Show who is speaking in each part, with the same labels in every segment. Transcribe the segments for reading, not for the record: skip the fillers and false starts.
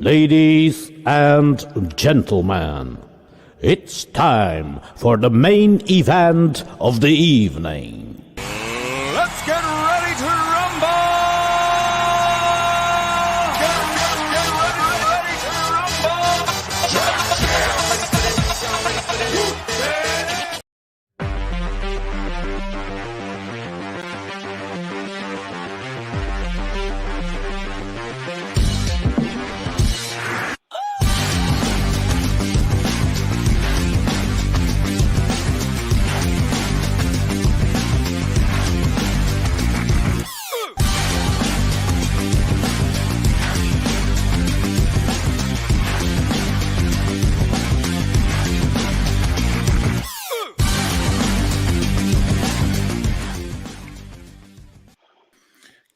Speaker 1: Ladies and gentlemen, it's time for the main event of the evening.
Speaker 2: Let's get ready to rumble! Get ready to rumble!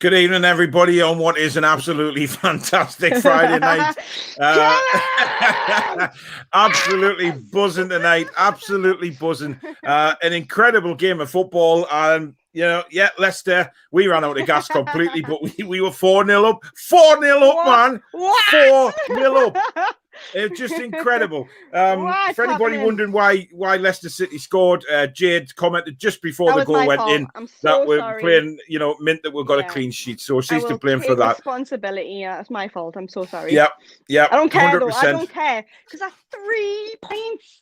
Speaker 3: Good evening, everybody, on what is an absolutely fantastic Friday night. Absolutely buzzing tonight. Absolutely buzzing. An incredible game of football. And, Leicester, we ran out of gas completely, but we were 4-0 up. 4-0 up, man. 4-0 up. It's just incredible. For anybody wondering why Leicester City scored, Jayde commented just before the goal went in that we're playing, meant that we've got a clean sheet. So she's to blame for that.
Speaker 4: Responsibility. Yeah, it's my fault. I'm so sorry.
Speaker 3: Yeah.
Speaker 4: I don't care 100%.
Speaker 3: Though.
Speaker 4: I don't care because that's 3 points.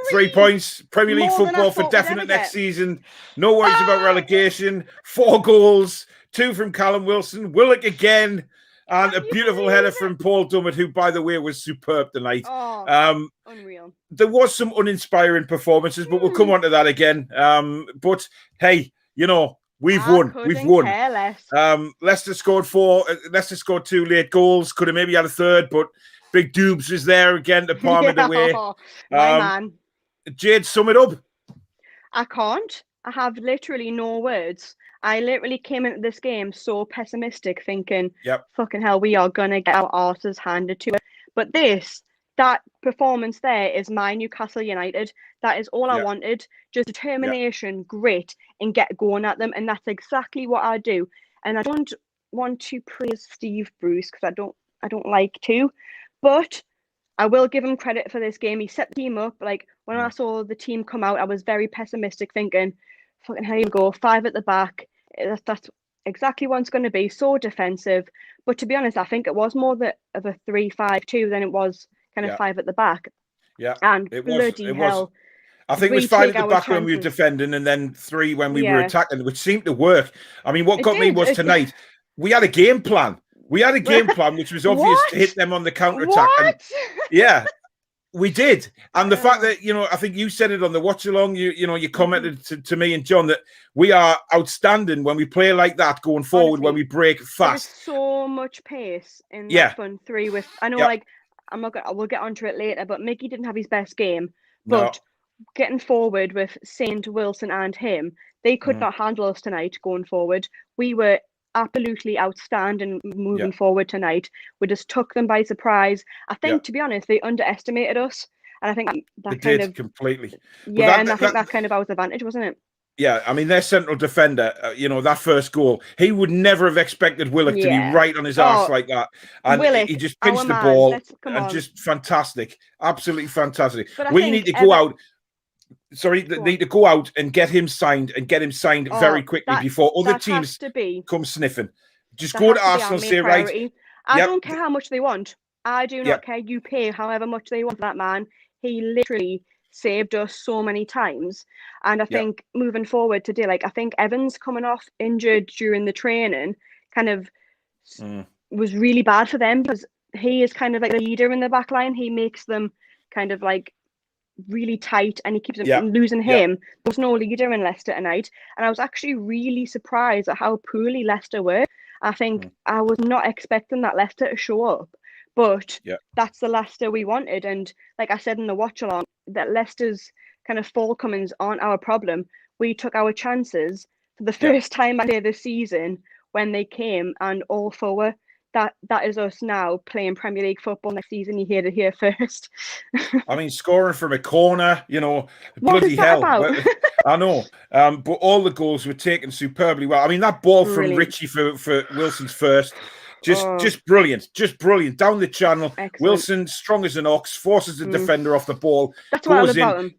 Speaker 3: 3 points. Premier League football for definite next season. No worries about relegation. 4 goals. 2 from Callum Wilson. Willock again. And a beautiful header from Paul Dummett, who, by the way, was superb tonight.
Speaker 4: Unreal.
Speaker 3: There was some uninspiring performances, but we'll come on to that again. But, hey, we've won. We've won. Leicester scored 4. Leicester scored 2 late goals. Could have maybe had a third, but Big Dubes was there again to palm it away.
Speaker 4: My man.
Speaker 3: Jayde, sum it up.
Speaker 4: I can't. I have literally no words. I literally came into this game so pessimistic, thinking, fucking hell, we are going to get our arses handed to us. But that performance there is my Newcastle United. That is all I wanted. Just determination, grit, and get going at them. And that's exactly what I do. And I don't want to praise Steve Bruce because I don't like to. But I will give him credit for this game. He set the team up. Like, when I saw the team come out, I was very pessimistic, thinking, fucking hell, you go 5 at the back. That's exactly what it's going to be. So defensive. But to be honest, I think it was more of a 3-5-2 than it was kind of 5 at the back.
Speaker 3: Yeah.
Speaker 4: And
Speaker 3: it
Speaker 4: bloody hell.
Speaker 3: I think it was 5 at the back when we were defending and then 3 when we were attacking, which seemed to work. I mean, what got me was tonight, we had a game plan. We had a game plan, which was obvious to hit them on the counter-attack. We did. And the fact that, I think you said it on the watch-along, you commented to me and John that we are outstanding when we play like that going forward. Honestly, when we break fast.
Speaker 4: There's so much pace in that front 3 with, I know, we'll get onto it later, but Mickey didn't have his best game. But getting forward with Saint, Wilson and him, they could not handle us tonight going forward. We were absolutely outstanding moving forward tonight. We just took them by surprise. I think, to be honest, they underestimated us, and I think that kind of
Speaker 3: completely.
Speaker 4: And I think that kind of our advantage, wasn't it?
Speaker 3: Yeah, I mean, their central defender, that first goal, he would never have expected Willock to be right on his arse like that. And
Speaker 4: Willock,
Speaker 3: he just pinched the ball and just fantastic. Absolutely fantastic. We need to go out. Sorry, they need to go out and get him signed very quickly before other teams come sniffing. Just go to Arsenal, say, right.
Speaker 4: I don't care how much they want. I do not care. You pay however much they want for that man. He literally saved us so many times. And I think moving forward today, I think Evans coming off injured during the training kind of was really bad for them because he is kind of like the leader in the back line. He makes them kind of really tight and he keeps them losing him. There was no leader in Leicester tonight. And I was actually really surprised at how poorly Leicester were. I think I was not expecting that Leicester to show up. But that's the Leicester we wanted. And like I said in the watch along, that Leicester's kind of forthcomings aren't our problem. We took our chances for the first time I say this season when they came and all 4. That is us now playing Premier League football next season. You heard it here first.
Speaker 3: I mean, scoring from a corner, bloody hell. I know. But all the goals were taken superbly well. I mean, that ball from Richie for Wilson's first, Just brilliant. Just brilliant. Down the channel.
Speaker 4: Excellent.
Speaker 3: Wilson, strong as an ox, forces the defender off the ball.
Speaker 4: That's what I love
Speaker 3: goes in.
Speaker 4: about him.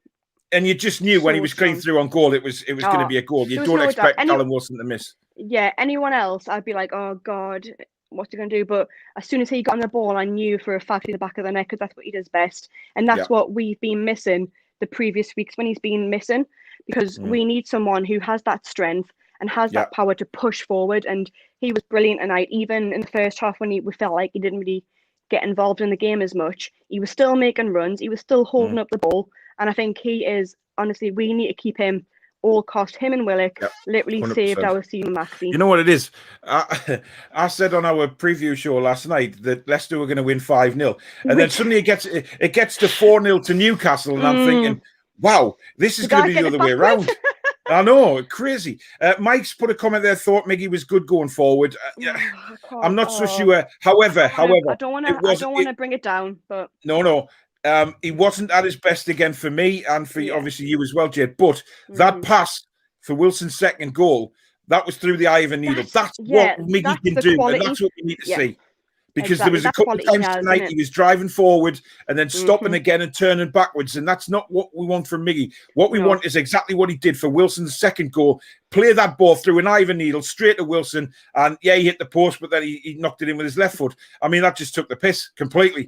Speaker 3: And you just knew when he
Speaker 4: So
Speaker 3: was going
Speaker 4: strong.
Speaker 3: through on goal, it was going to be a goal. You
Speaker 4: there was
Speaker 3: don't
Speaker 4: no
Speaker 3: expect
Speaker 4: doubt.
Speaker 3: Callum Wilson to miss.
Speaker 4: Yeah, anyone else, I'd be like, oh God, what's he going to do? But as soon as he got on the ball, I knew for a fact he's the back of the net because that's what he does best. And that's what we've been missing the previous weeks when he's been missing, because we need someone who has that strength and has that power to push forward. And he was brilliant tonight. Even in the first half when we felt like he didn't really get involved in the game as much, he was still making runs. He was still holding up the ball. And I think he is, honestly, we need to keep him all cost. Him and Willock literally
Speaker 3: 100%.
Speaker 4: saved our season, Maxie.
Speaker 3: You know what it is? I said on our preview show last night that Leicester were going to win 5-0. And then suddenly it gets to 4-0 to Newcastle. And I'm thinking, wow, this is going to be the other way around. I know, crazy. Mike's put a comment there, thought Miggy was good going forward. I'm not so sure. However,
Speaker 4: I don't want to bring it down, but
Speaker 3: no. He wasn't at his best again for me and for obviously you as well, Jade. But that pass for Wilson's second goal, that was through the eye of a needle. That's what Miggy can do, and that's what we need to see. Because there was a couple of times tonight he was driving forward and then stopping again and turning backwards, and that's not what we want from Miggy. What we want is exactly what he did for Wilson's second goal. Play that ball through an eye of a needle straight to Wilson, and he hit the post, but then he knocked it in with his left foot. I mean, that just took the piss completely.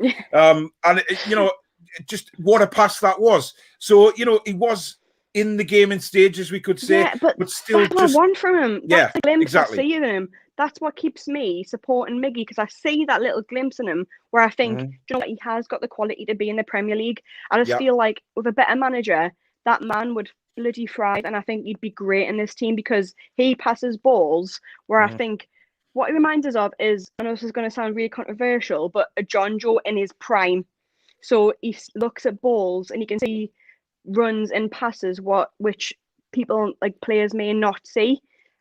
Speaker 3: Just what a pass that was. So, he was in the game in stages, we could say, but still
Speaker 4: that's what I want from him. That's the glimpse
Speaker 3: exactly.
Speaker 4: I see in him. That's what keeps me supporting Miggy, because I see that little glimpse in him where I think, he has got the quality to be in the Premier League. I just feel like with a better manager, that man would bloody thrive, and I think he'd be great in this team because he passes balls where I think what he reminds us of is, I know this is going to sound really controversial, but a John Joe in his prime. So he looks at balls and he can see runs and passes which people like players may not see,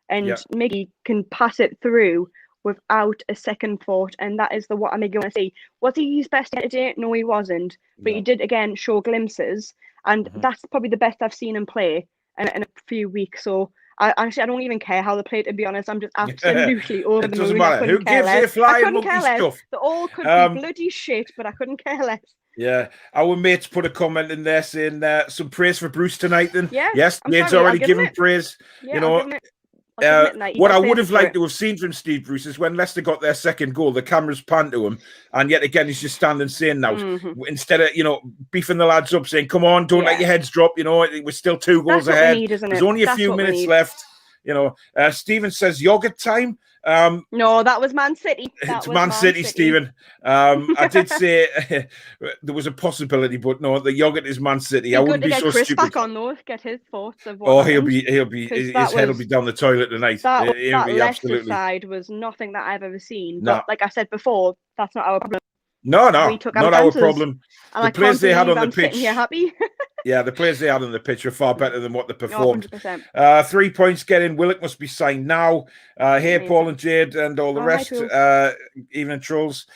Speaker 4: and Miggy can pass it through without a second thought, and that is what Miggy want to see. Was he his best today? No, he wasn't, but he did again show glimpses, and that's probably the best I've seen him play in a few weeks. So I don't even care how they play, to be honest. I'm just absolutely over the moon. It doesn't matter. Who gives a flying monkey stuff? They all could be bloody shit, but I couldn't care less.
Speaker 3: Yeah, our mates put a comment in there saying some praise for Bruce tonight. Then yes, Jade's
Speaker 4: sorry,
Speaker 3: already given praise. What I would have liked to have seen from Steve Bruce is when Leicester got their second goal, the cameras panned to him, and yet again he's just standing saying now, instead of beefing the lads up, saying, "Come on, don't let your heads drop." We're still 2 goals ahead. There's only a few minutes left. Stephen says yogurt time.
Speaker 4: No, that was Man City.
Speaker 3: It's Man City, Stephen. I did say there was a possibility, but no, the yogurt is Man City. I wouldn't be so
Speaker 4: Chris
Speaker 3: stupid.
Speaker 4: Back on though, get his thoughts of what
Speaker 3: he'll be his head will be down the toilet tonight.
Speaker 4: That Leicester side was nothing that I've ever seen. But like I said before, that's not our problem.
Speaker 3: No, not our problem.
Speaker 4: And
Speaker 3: the players they had on the pitch.
Speaker 4: Here happy.
Speaker 3: Yeah, the players they had on the pitch are far better than what they performed. 3 points getting. Willock must be signed now. Here, Paul and Jade and all the rest. Evening trolls.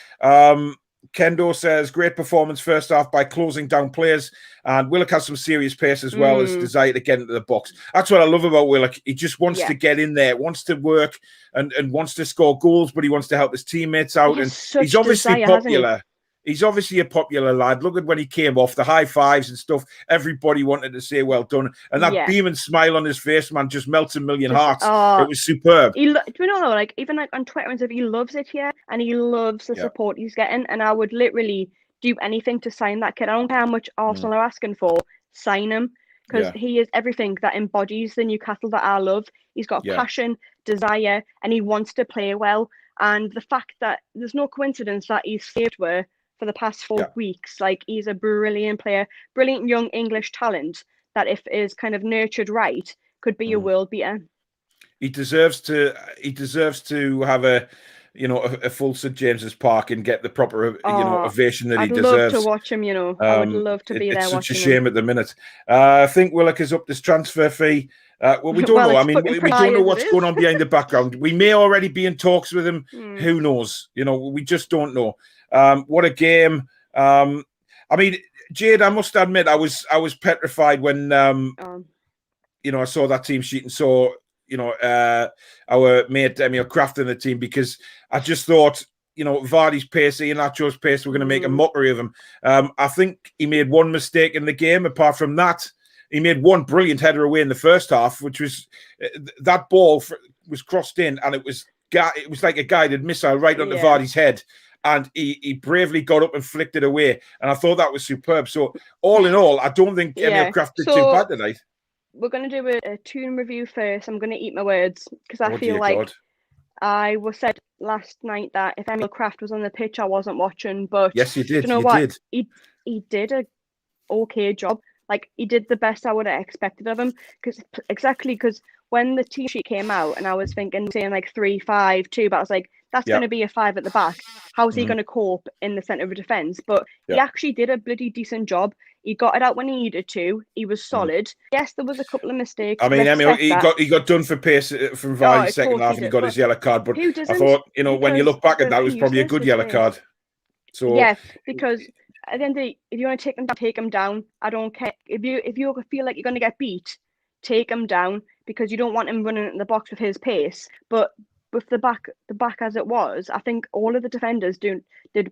Speaker 3: Kendo says, great performance first half by closing down players. And Willock has some serious pace as well as desire to get into the box. That's what I love about Willock. He just wants to get in there, wants to work and wants to score goals, but he wants to help his teammates out. And he's obviously popular. He's obviously a popular lad. Look at when he came off, the high fives and stuff. Everybody wanted to say well done. And that beaming smile on his face, man, just melts a million hearts. It was superb.
Speaker 4: Do you know, though, even on Twitter and stuff, he loves it here and he loves the support he's getting. And I would literally do anything to sign that kid. I don't care how much Arsenal are asking for. Sign him. Because he is everything that embodies the Newcastle that I love. He's got passion, desire, and he wants to play well. And the fact that there's no coincidence that he's saved for the past 4 weeks. He's a brilliant player, brilliant young English talent that if is kind of nurtured right, could be a world beater.
Speaker 3: He deserves to have a full St James's Park and get the proper ovation that he deserves.
Speaker 4: I'd love to watch him, I would love to be there watching him. It's such a shame at
Speaker 3: the minute. I think Willock is up this transfer fee. We don't know. I mean, we don't know what's going on behind the background. We may already be in talks with him. Who knows? We just don't know. What a game. I mean, Jade, I must admit, I was petrified when I saw that team sheet and saw our mate Emil Kraft in the team, because I just thought Vardy's pace, Iheanacho's pace were going to make a mockery of him. I think he made one mistake in the game. Apart from that, he made one brilliant header away in the first half, which was that ball was crossed in, and it was like a guided missile right onto Vardy's head. And he bravely got up and flicked it away. And I thought that was superb. So all in all, I don't think Emil Kraft did too bad tonight.
Speaker 4: We're going to do a Toon review first. I'm going to eat my words because I feel like God. I was said last night that if Emil Kraft was on the pitch, I wasn't watching. But
Speaker 3: yes, you did.
Speaker 4: You know what? He did a okay job. Like, he did the best I would have expected of him. Because when the team sheet came out and I was saying like 3-5-2, but I was like, that's going to be a 5 at the back. How is he going to cope in the centre of defence? But he actually did a bloody decent job. He got it out when he needed to. He was solid. Yes, there was a couple of mistakes.
Speaker 3: I mean, Emil, he got done for pace from Vardy's second half, and he got his yellow card. But I thought, when you look back at that, it was probably a good yellow card. So
Speaker 4: yeah, because at the end of the day, if you want to take him down. I don't care if you feel like you're going to get beat, take him down because you don't want him running in the box with his pace. But with the back as it was, I think all of the defenders did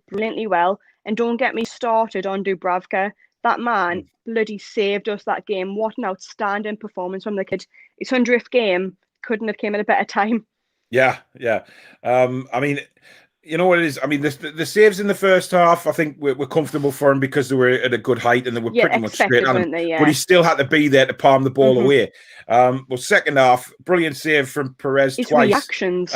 Speaker 4: brilliantly well. And don't get me started on Dubravka. That man bloody saved us that game. What an outstanding performance from the kid. His 100th game couldn't have came at a better time.
Speaker 3: Yeah. I mean, you know what it is? I mean, the saves in the first half, I think we're comfortable for him because they were at a good height and they were pretty much straight on him. But he still had to be there to palm the ball away. Well, second half, brilliant save from Perez twice.
Speaker 4: Reactions.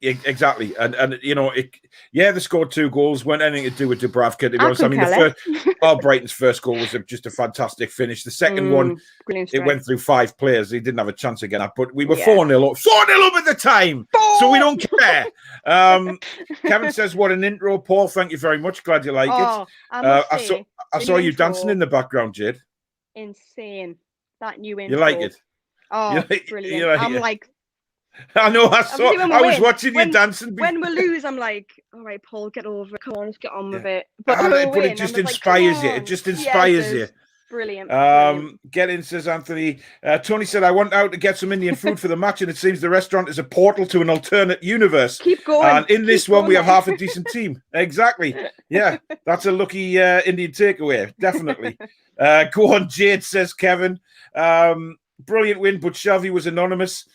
Speaker 3: Exactly, and they scored 2 goals. Weren't anything to do with Dubravka. To be honest, I mean, Brighton's first goal was just a fantastic finish. The second one, it went through 5 players. He didn't have a chance again. But we were 4-0 up. 4-0 up at the time, so we don't care. Kevin says, "What an intro, Paul. Thank you very much. Glad you like it." I saw you dancing in the background, Jayde.
Speaker 4: Insane. That new intro.
Speaker 3: You like it?
Speaker 4: Oh, brilliant! I'm like.
Speaker 3: I know. I was watching you dancing.
Speaker 4: When we lose, I'm like, all right, Paul, get over it. Come on, let's get on with it.
Speaker 3: But it just inspires you. It just inspires you.
Speaker 4: Brilliant.
Speaker 3: Get in, says Anthony. Tony said, I went out to get some Indian food for the match, and it seems the restaurant is a portal to an alternate universe.
Speaker 4: Keep going.
Speaker 3: And in this one, we have half a decent team. Exactly. Yeah, that's a lucky Indian takeaway. Definitely. Go on, Jayde, says Kevin. Brilliant win, but Shelby was anonymous.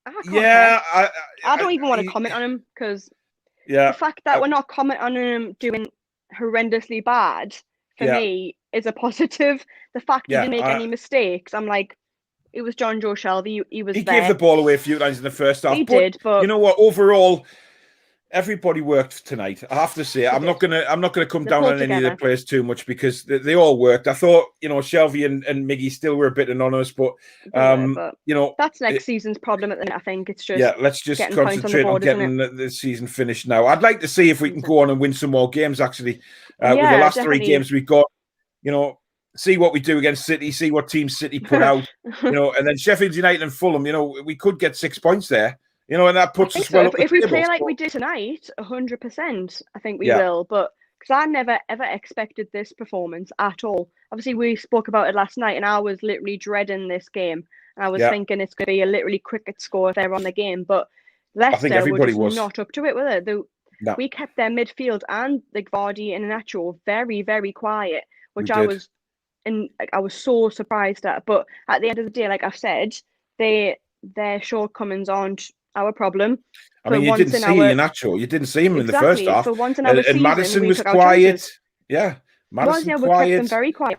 Speaker 4: I don't even want to comment on him because the fact that we're not commenting on him doing horrendously bad for me is a positive. The fact he didn't make any mistakes, I'm like, it was John Joe Shelby. He was. He
Speaker 3: gave the ball away a few times in the first half.
Speaker 4: He did, but
Speaker 3: you know what? Overall, everybody worked tonight. I have to say, I'm not gonna come down on any of the players too much because they all worked. I thought, Shelby and Miggy still were a bit anonymous, but
Speaker 4: that's next season's problem at the minute. I think it's just
Speaker 3: let's just concentrate on getting the season finished now. I'd like to see if we can go on and win some more games. Actually, with the last 3 games we've got, see what we do against City, see what Team City put out, and then Sheffield United and Fulham. We could get 6 points there. And that puts us well up
Speaker 4: if we play like we did tonight, 100%, I think we will. But because I never, ever expected this performance at all. Obviously, we spoke about it last night, and I was literally dreading this game. And I was thinking it's going to be a literally cricket score if they're on the game. But Leicester was not up to it, were they?
Speaker 3: No.
Speaker 4: We kept their midfield and Vardy and Iheanacho very, very quiet, which I was so surprised at. But at the end of the day, like I've said, their shortcomings aren't our problem.
Speaker 3: I mean, you didn't see Iheanacho. You didn't see him in the first half.
Speaker 4: For once in our season,
Speaker 3: Maddison was quiet. Yeah, Maddison
Speaker 4: we kept them very quiet.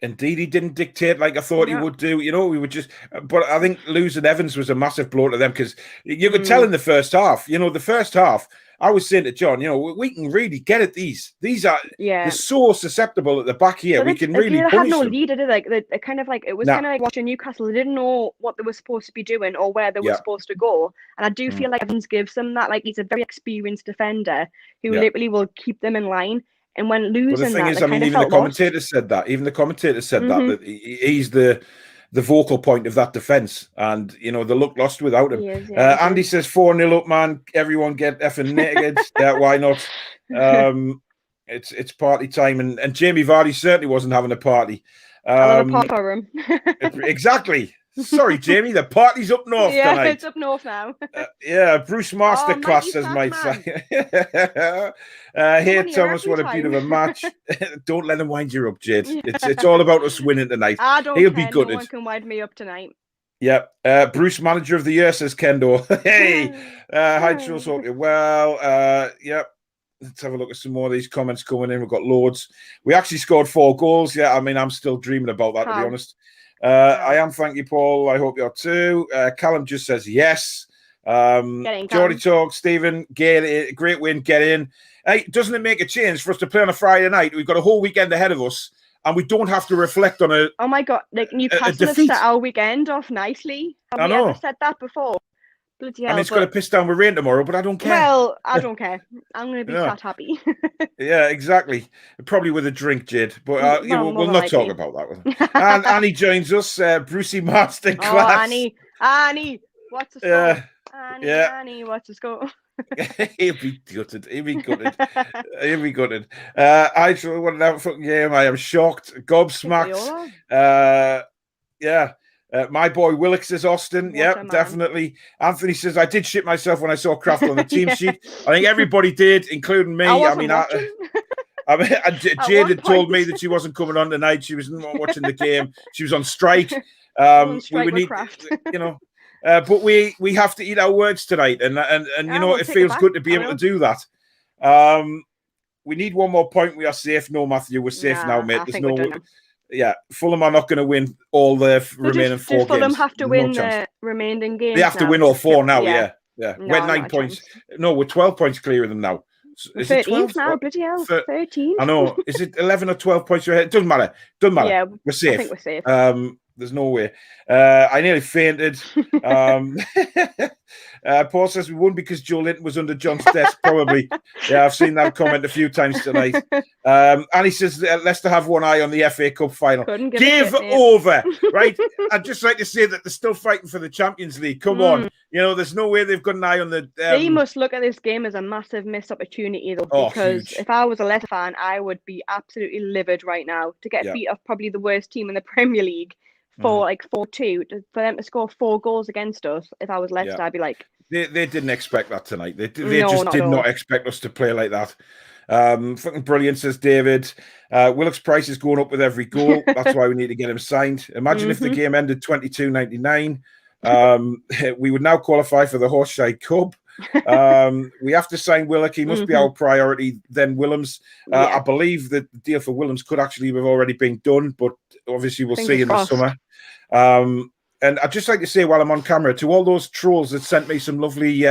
Speaker 3: Indeed, he didn't dictate like I thought he would do. We were just. But I think losing Evans was a massive blow to them because you could tell in the first half. The first half. I was saying to John, we can really get at these. These are they're so susceptible at the back here.
Speaker 4: So
Speaker 3: we can really
Speaker 4: they
Speaker 3: punish
Speaker 4: had no
Speaker 3: them.
Speaker 4: lead, did it? It kind of like it was kind of like watching Newcastle. They didn't know what they were supposed to be doing or where they were supposed to go. And I do feel like Evans gives them that. Like he's a very experienced defender who literally will keep them in line. And when losing
Speaker 3: the thing is, even the commentators said that. Even the commentators said that he's the vocal point of that defence, and they look lost without him. Andy says 4-0 up, man. Everyone get effing naked. Why not? It's party time, and Jamie Vardy certainly wasn't having a party.
Speaker 4: A party for him.
Speaker 3: Exactly. Sorry, Jamie, the party's up north
Speaker 4: Yeah,
Speaker 3: tonight.
Speaker 4: it's up north now.
Speaker 3: Yeah, Bruce Masterclass,
Speaker 4: Mikey
Speaker 3: as might
Speaker 4: Pac-Man.
Speaker 3: say.
Speaker 4: Come
Speaker 3: Here,
Speaker 4: on here
Speaker 3: Thomas,
Speaker 4: every
Speaker 3: what a bit of
Speaker 4: time.
Speaker 3: a match. Don't let him wind you up, Jade.
Speaker 4: Yeah.
Speaker 3: It's all about us winning tonight.
Speaker 4: I don't
Speaker 3: He'll
Speaker 4: care.
Speaker 3: be gutted.
Speaker 4: No one can wind me up tonight.
Speaker 3: Yep. Bruce, manager of the year, says Kendo. Hey, hi, Jules. Hope you're well. Yep. Let's have a look at some more of these comments coming in. We've got loads. We actually scored 4 goals. Yeah, I mean, I'm still dreaming about that, to be honest. I am. Thank you, Paul. I hope you're too. Callum just says yes. Geordie Talk, Stephen, great win, get in. Hey, doesn't it make a change for us to play on a Friday night? We've got a whole weekend ahead of us, and we don't have to reflect on a
Speaker 4: Oh my God, like Newcastle have set our weekend off nicely. Have we ever said that before? Bloody hell,
Speaker 3: I mean, it's going to piss down with rain tomorrow, but I don't care.
Speaker 4: Well, I don't care. I'm going to be fat happy.
Speaker 3: Yeah, exactly. Probably with a drink, Jade. But we'll not talk about that. And Annie joins us. Brucey Marston class.
Speaker 4: Annie, what's the score? Annie, what's the score?
Speaker 3: He'll be gutted. He'll be gutted. He'll be gutted. I want to have a fucking game. I am shocked, gobsmacked. Yeah. My boy Willock says Austin. Yep, definitely. Anthony says I did shit myself when I saw Kraft on the team sheet. I think everybody did, including me. Jade had told me that she wasn't coming on tonight. She was not watching the game. She was on strike. We would need, but we have to eat our words tonight, and it feels good to be able to do that. We need one more point. We are safe. No, Matthew, we're safe now, mate. There's no. Yeah, Fulham are not going to win all the remaining 4 games.
Speaker 4: Fulham have to win the remaining games.
Speaker 3: They have to win all 4 now. Yeah. We're 9 points. No, we're 12 points clear of them now.
Speaker 4: Is it 12 now? Bloody hell, 13.
Speaker 3: I know. Is it 11 or 12 points ahead? It doesn't matter. Yeah, we're safe.
Speaker 4: I think we're safe.
Speaker 3: There's no way. I nearly fainted. Paul says we won because Joe Linton was under John's desk. Probably. Yeah, I've seen that comment a few times tonight. And he says Leicester have one eye on the FA Cup final. Give over, right? I'd just like to say that they're still fighting for the Champions League. Come on. There's no way they've got an eye on the...
Speaker 4: They must look at this game as a massive missed opportunity, though, because if I was a Leicester fan, I would be absolutely livid right now to get beat off probably the worst team in the Premier League. For 4-2, for them to score 4 goals against us. If I was Leicester, I'd be like,
Speaker 3: they didn't expect that tonight. They just did not expect us to play like that. Fucking brilliant, says David. Willock's price is going up with every goal. That's why we need to get him signed. Imagine if the game ended 22.99. We would now qualify for the Horseshide Cup. We have to sign Willock. He must be our priority. Then Willems. I believe that the deal for Willems could actually have already been done, but obviously we'll see in the summer. And I'd just like to say while I'm on camera to all those trolls that sent me some lovely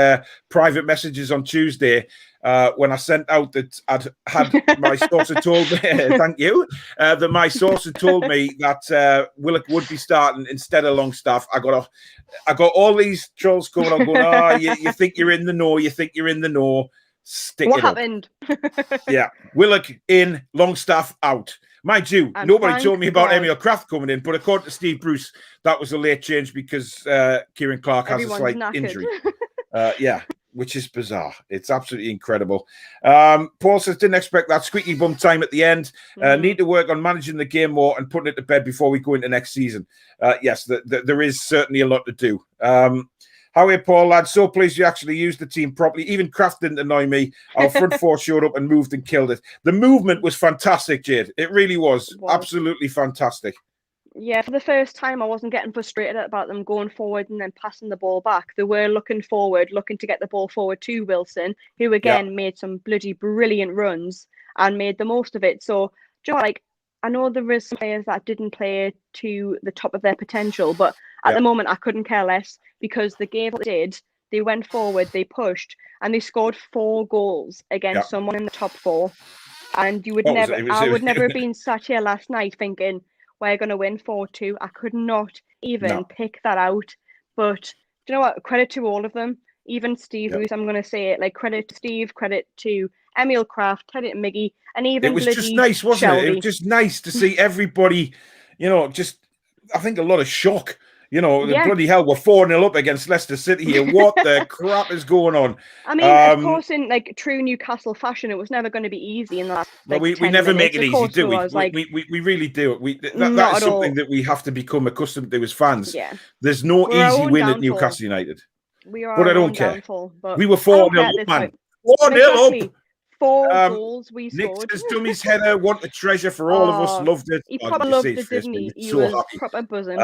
Speaker 3: private messages on Tuesday when I sent out that I'd had my source had told me, thank you, that my source had told me that Willock would be starting instead of Longstaff. I got all these trolls coming on going, you think you're in the know, you think you're in the know. Stick
Speaker 4: what
Speaker 3: it
Speaker 4: happened?
Speaker 3: Yeah, Willock in, Longstaff out. Mind you, nobody told me about Emil Kraft coming in, but according to Steve Bruce, that was a late change because Kieran Clark has a slight injury. Which is bizarre. It's absolutely incredible. Paul says, didn't expect that squeaky bum time at the end. Need to work on managing the game more and putting it to bed before we go into next season. Yes, there is certainly a lot to do. How are you, Paul, lad? So pleased you actually used the team properly. Even Kraft didn't annoy me. Our front 4 showed up and moved and killed it. The movement was fantastic, Jade. It really was. Absolutely fantastic.
Speaker 4: Yeah, for the first time, I wasn't getting frustrated about them going forward and then passing the ball back. They were looking forward, looking to get the ball forward to Wilson, who again made some bloody brilliant runs and made the most of it. So, do you know, I know there is some players that didn't play to the top of their potential, but at the moment, I couldn't care less because the game they did, they went forward, they pushed, and they scored 4 goals against someone in the top 4. And you would I would never have been sat here last night thinking we're going to win 4-2. I could not even pick that out. But do you know what? Credit to all of them. Even Steve Bruce, I'm going to say it. Credit to Steve, credit to Emil Kraft, credit to Miggy, and even
Speaker 3: it was just nice, wasn't it? It was just nice to see everybody. I think a lot of shock.
Speaker 4: Yeah.
Speaker 3: bloody hell, we're 4-0 up against Leicester City here. What the crap is going on?
Speaker 4: I mean, of course, in like true Newcastle fashion, it was never going to be easy in the last.
Speaker 3: Well,
Speaker 4: Like,
Speaker 3: we
Speaker 4: 10
Speaker 3: never make
Speaker 4: minutes.
Speaker 3: it
Speaker 4: Of
Speaker 3: easy,
Speaker 4: course
Speaker 3: do we?
Speaker 4: it was, like,
Speaker 3: We really do. That
Speaker 4: not
Speaker 3: is
Speaker 4: at
Speaker 3: something
Speaker 4: all.
Speaker 3: that we have to become accustomed to as fans.
Speaker 4: Yeah.
Speaker 3: There's no
Speaker 4: We're our
Speaker 3: easy
Speaker 4: own
Speaker 3: win at
Speaker 4: downfall.
Speaker 3: Newcastle United.
Speaker 4: We are
Speaker 3: But I
Speaker 4: our
Speaker 3: don't
Speaker 4: own
Speaker 3: care.
Speaker 4: downfall. But
Speaker 3: We were
Speaker 4: I don't
Speaker 3: 4-0
Speaker 4: care at
Speaker 3: up,
Speaker 4: this
Speaker 3: man.
Speaker 4: point.
Speaker 3: 4-0
Speaker 4: Exactly.
Speaker 3: up.
Speaker 4: 4 goals we
Speaker 3: Nick
Speaker 4: scored.
Speaker 3: says Dummy's header, want a treasure for all of us.
Speaker 4: Oh,
Speaker 3: Loved it.
Speaker 4: He
Speaker 3: Oh,
Speaker 4: probably
Speaker 3: did you see
Speaker 4: loved
Speaker 3: his
Speaker 4: it,
Speaker 3: face?
Speaker 4: didn't he?
Speaker 3: was
Speaker 4: He
Speaker 3: so
Speaker 4: was
Speaker 3: happy.
Speaker 4: proper buzzing.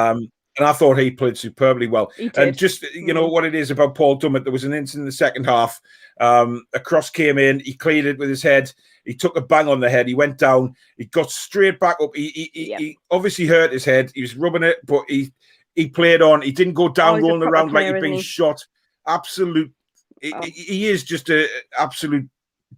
Speaker 3: And I thought he played superbly well.
Speaker 4: He did.
Speaker 3: And just, what it is about Paul Dummett, there was an incident in the second half. A cross came in. He cleared it with his head. He took a bang on the head. He went down. He got straight back up. He obviously hurt his head. He was rubbing it, but he played on. He didn't go down
Speaker 4: he's a
Speaker 3: rolling
Speaker 4: proper
Speaker 3: around like
Speaker 4: player,
Speaker 3: he'd been
Speaker 4: isn't he?
Speaker 3: shot. Absolute. He is just an absolute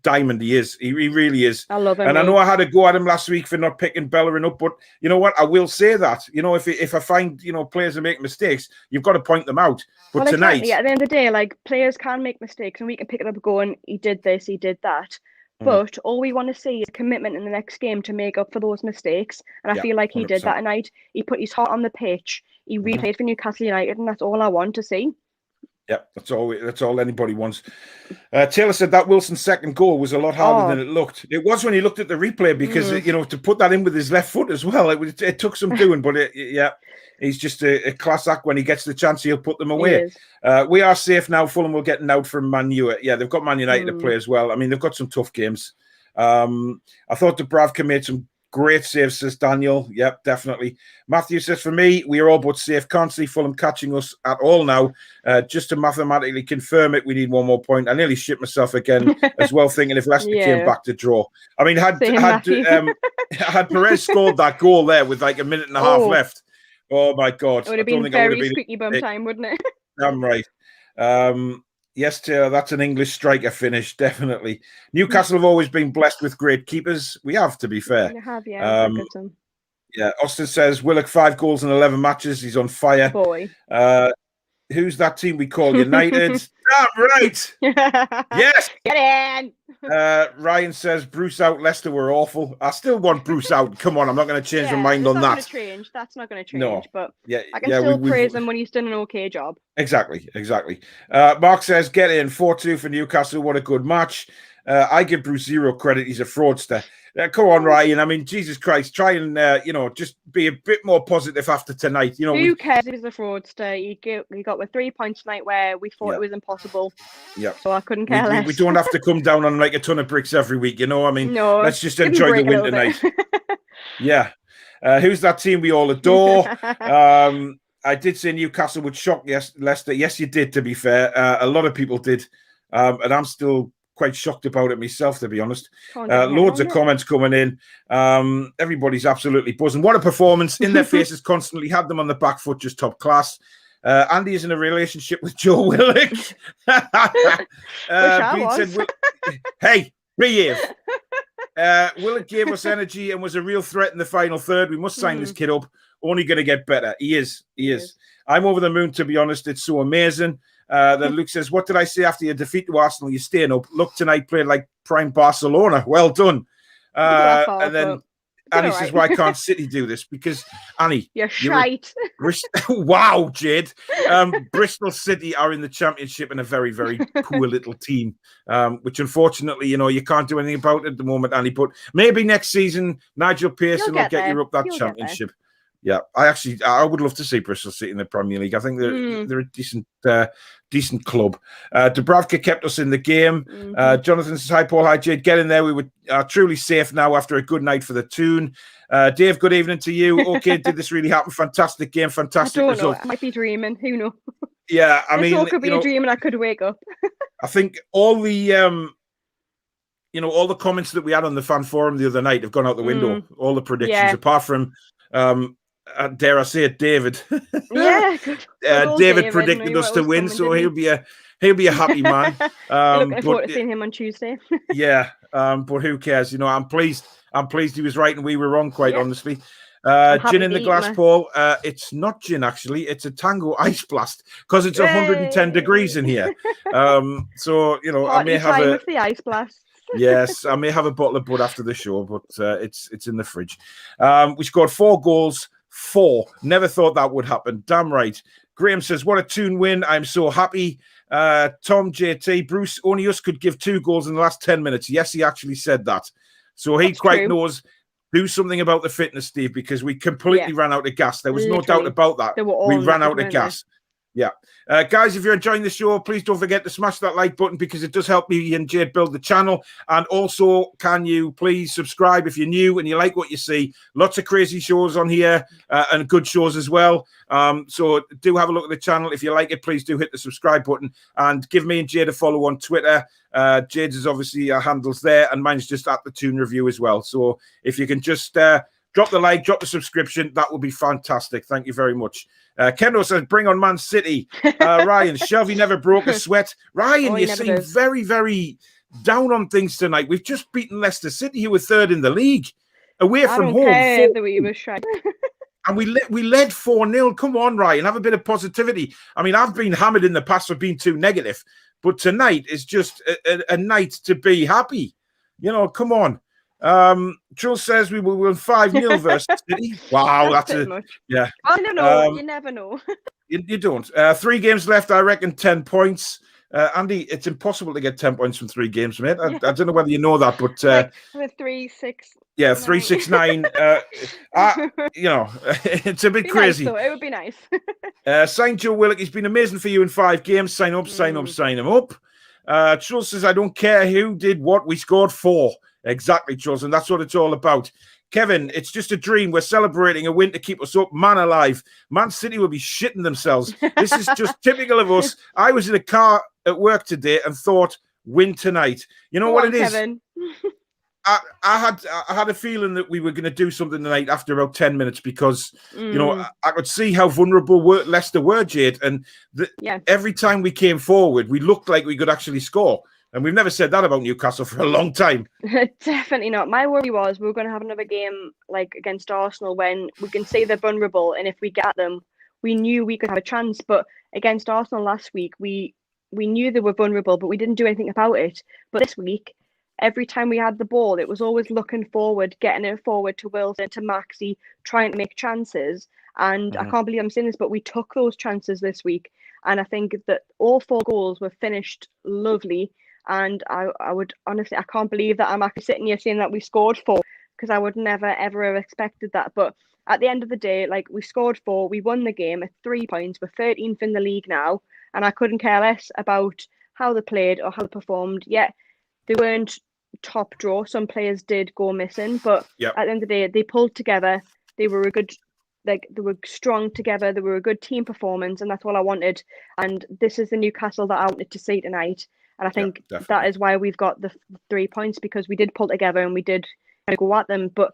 Speaker 3: diamond. He is. He really is.
Speaker 4: I love him.
Speaker 3: And I know I had a go at him last week for not picking Bellerin up, but you know what? I will say that. If I find players are making mistakes, you've got to point them out. But
Speaker 4: Well,
Speaker 3: tonight,
Speaker 4: exactly. At the end of the day, like, players can make mistakes, and we can pick it up going, he did this, he did that. But all we want to see is commitment in the next game to make up for those mistakes. And I feel like he
Speaker 3: 100%.
Speaker 4: did that tonight. He put his heart on the pitch. He really played for Newcastle United, and that's all I want to see.
Speaker 3: Yeah, that's all anybody wants. Taylor said that Wilson's second goal was a lot harder than it looked. It was when he looked at the replay because to put that in with his left foot as well, it took some doing. But he's just a class act. When he gets the chance, he'll put them away. We are safe now. Fulham will get out from Man U. Yeah, they've got Man United to play as well. I mean, they've got some tough games. I thought Dubravka made some great saves, says Daniel. Yep, definitely. Matthew says, for me, we are all but safe. Can't see Fulham catching us at all now. Just to mathematically confirm it, we need one more point. I nearly shit myself again as well, thinking if Leicester came back to draw. I mean, had Perez scored that goal there with like a minute and a half left, oh my God.
Speaker 4: It would have been very squeaky bum time, wouldn't it?
Speaker 3: I'm right. Yes, Taylor, that's an English striker finish, definitely. Newcastle have always been blessed with great keepers. We have, to be fair.
Speaker 4: You have, yeah.
Speaker 3: Yeah, Austin says, Willock 5 goals in 11 matches. He's on fire.
Speaker 4: Boy.
Speaker 3: Who's that team we call United? Damn right. Yes.
Speaker 4: Get in.
Speaker 3: Ryan says, Bruce out, Leicester were awful. I still want Bruce out. Come on, I'm not going to change my mind on that.
Speaker 4: That's not going to change.
Speaker 3: No.
Speaker 4: But
Speaker 3: yeah,
Speaker 4: I can still praise him when he's done an okay job.
Speaker 3: Exactly. Mark says, get in 4-2 for Newcastle. What a good match. I give Bruce zero credit. He's a fraudster. Come on, Ryan. I mean, Jesus Christ, try and, just be a bit more positive after tonight.
Speaker 4: Who cares if he's a fraudster? He got with 3 points tonight where we thought it was impossible.
Speaker 3: Yeah.
Speaker 4: So I couldn't care less.
Speaker 3: We don't have to come down on like a ton of bricks every week, I mean,
Speaker 4: no,
Speaker 3: let's just enjoy the win tonight. Yeah. Who's that team we all adore? I did say Newcastle would shock Leicester. Yes, you did, to be fair. A lot of people did. And I'm still quite shocked about it myself, to be honest. Loads of comments coming in. Everybody's absolutely buzzing. What a performance. In their faces constantly, had them on the back foot, just top class. Andy is in a relationship with Joe Willock. Hey, behave. Willock gave us energy and was a real threat in the final third. We must sign this kid up. Only going to get better. He is. I'm over the moon, to be honest. It's so amazing. Then Luke says, what did I say after your defeat to Arsenal? You're staying up. Look, tonight played like prime Barcelona. Well done. And then Annie says, why can't City do this? Because, Annie,
Speaker 4: you're shite.
Speaker 3: Wow, Jayde. Bristol City are in the championship in a very, very poor little team, which unfortunately, you can't do anything about at the moment, Annie. But maybe next season, Nigel Pearson will get you up that championship. Yeah, I would love to see Bristol City in the Premier League. I think they're a decent club. Dubravka kept us in the game. Jonathan says, hi, Paul. Hi, Jayde. Get in there. We are truly safe now after a good night for the Toon. Dave, good evening to you. Okay, did this really happen? Fantastic game, fantastic result.
Speaker 4: I might be dreaming. Who knows?
Speaker 3: Yeah, I mean,
Speaker 4: this all could be a dream and I could wake up.
Speaker 3: I think all the all the comments that we had on the fan forum the other night have gone out the window. All the predictions, apart from dare I say it, David.
Speaker 4: Yeah,
Speaker 3: David predicted us to win, so he'll be a happy man.
Speaker 4: Looking forward to seeing him on Tuesday.
Speaker 3: Yeah, but who cares? I'm pleased he was right and we were wrong, quite honestly. Gin in the glass, Paul. It's not gin, actually. It's a Tango Ice Blast because it's 110 degrees in here. So I may have
Speaker 4: with the ice blast.
Speaker 3: Yes, I may have a bottle of Bud after the show, but it's in the fridge. We scored 4 goals, 4. Never thought that would happen. Damn right. Graham says, what a Toon win. I'm so happy. Tom JT, Bruce, only us could give 2 goals in the last 10 minutes. Yes, he actually said that. So he knows. Do something about the fitness, Steve, because we completely ran out of gas. There was no doubt about that. We ran out of gas. Yeah. Guys, if you're enjoying the show, please don't forget to smash that like button because it does help me and Jayde build the channel. And also, can you please subscribe if you're new and you like what you see? Lots of crazy shows on here and good shows as well. So do have a look at the channel. If you like it, please do hit the subscribe button and give me and Jayde a follow on Twitter. Jayde's is obviously handles there and mine's just at the Toon Review as well. So if you can just drop the like, drop the subscription, that would be fantastic. Thank you very much. Kendo says, bring on Man City. Ryan, Shelby never broke a sweat. Ryan, you seem very, very down on things tonight. We've just beaten Leicester City, who were 3rd in the league, away from home. And we led 4-0. Come on, Ryan, have a bit of positivity. I mean, I've been hammered in the past for being too negative, but tonight is just a night to be happy. You know, come on. Jules says we will win 5-0 versus City. Wow, that's a yeah.
Speaker 4: I don't know. You never know.
Speaker 3: you don't. 3 games left. I reckon 10 points. Andy, it's impossible to get 10 points from 3 games, mate. I don't know whether you know that, but
Speaker 4: with 3, 6.
Speaker 3: Yeah, 3, 6, 9. You know, it's a bit crazy.
Speaker 4: Nice, it would be nice.
Speaker 3: Sign Joe Willock. He's been amazing for you in 5 games. Sign up, sign up, sign him up. Jules says, I don't care who did what. We scored 4. Exactly, Jules, and that's what it's all about. Kevin, it's just a dream. We're celebrating a win to keep us up. Man alive. Man City will be shitting themselves. This is just typical of us. I was in a car at work today and thought, win tonight. You know what it is?
Speaker 4: Kevin.
Speaker 3: I had a feeling that we were going to do something tonight after about 10 minutes because, you know, I could see how vulnerable Leicester were, Jayde. And every time we came forward, we looked like we could actually score. And we've never said that about Newcastle for a long time.
Speaker 4: Definitely not. My worry was we were going to have another game like against Arsenal when we can say they're vulnerable. And if we get them, we knew we could have a chance. But against Arsenal last week, we knew they were vulnerable, but we didn't do anything about it. But this week, every time we had the ball, it was always looking forward, getting it forward to Wilson, to Maxi, trying to make chances. And I can't believe I'm saying this, but we took those chances this week. And I think that all 4 goals were finished lovely. And I would honestly, I can't believe that I'm actually sitting here saying that we scored 4 because I would never, ever have expected that. But at the end of the day, like we scored 4, we won the game at 3 points. We're 13th in the league now. And I couldn't care less about how they played or how they performed. Yet they weren't top draw. Some players did go missing. But at the end of the day, they pulled together. They were they were strong together. They were a good team performance. And that's all I wanted. And this is the Newcastle that I wanted to see tonight. And I think that is why we've got the 3 points because we did pull together and we did kind of go at them. But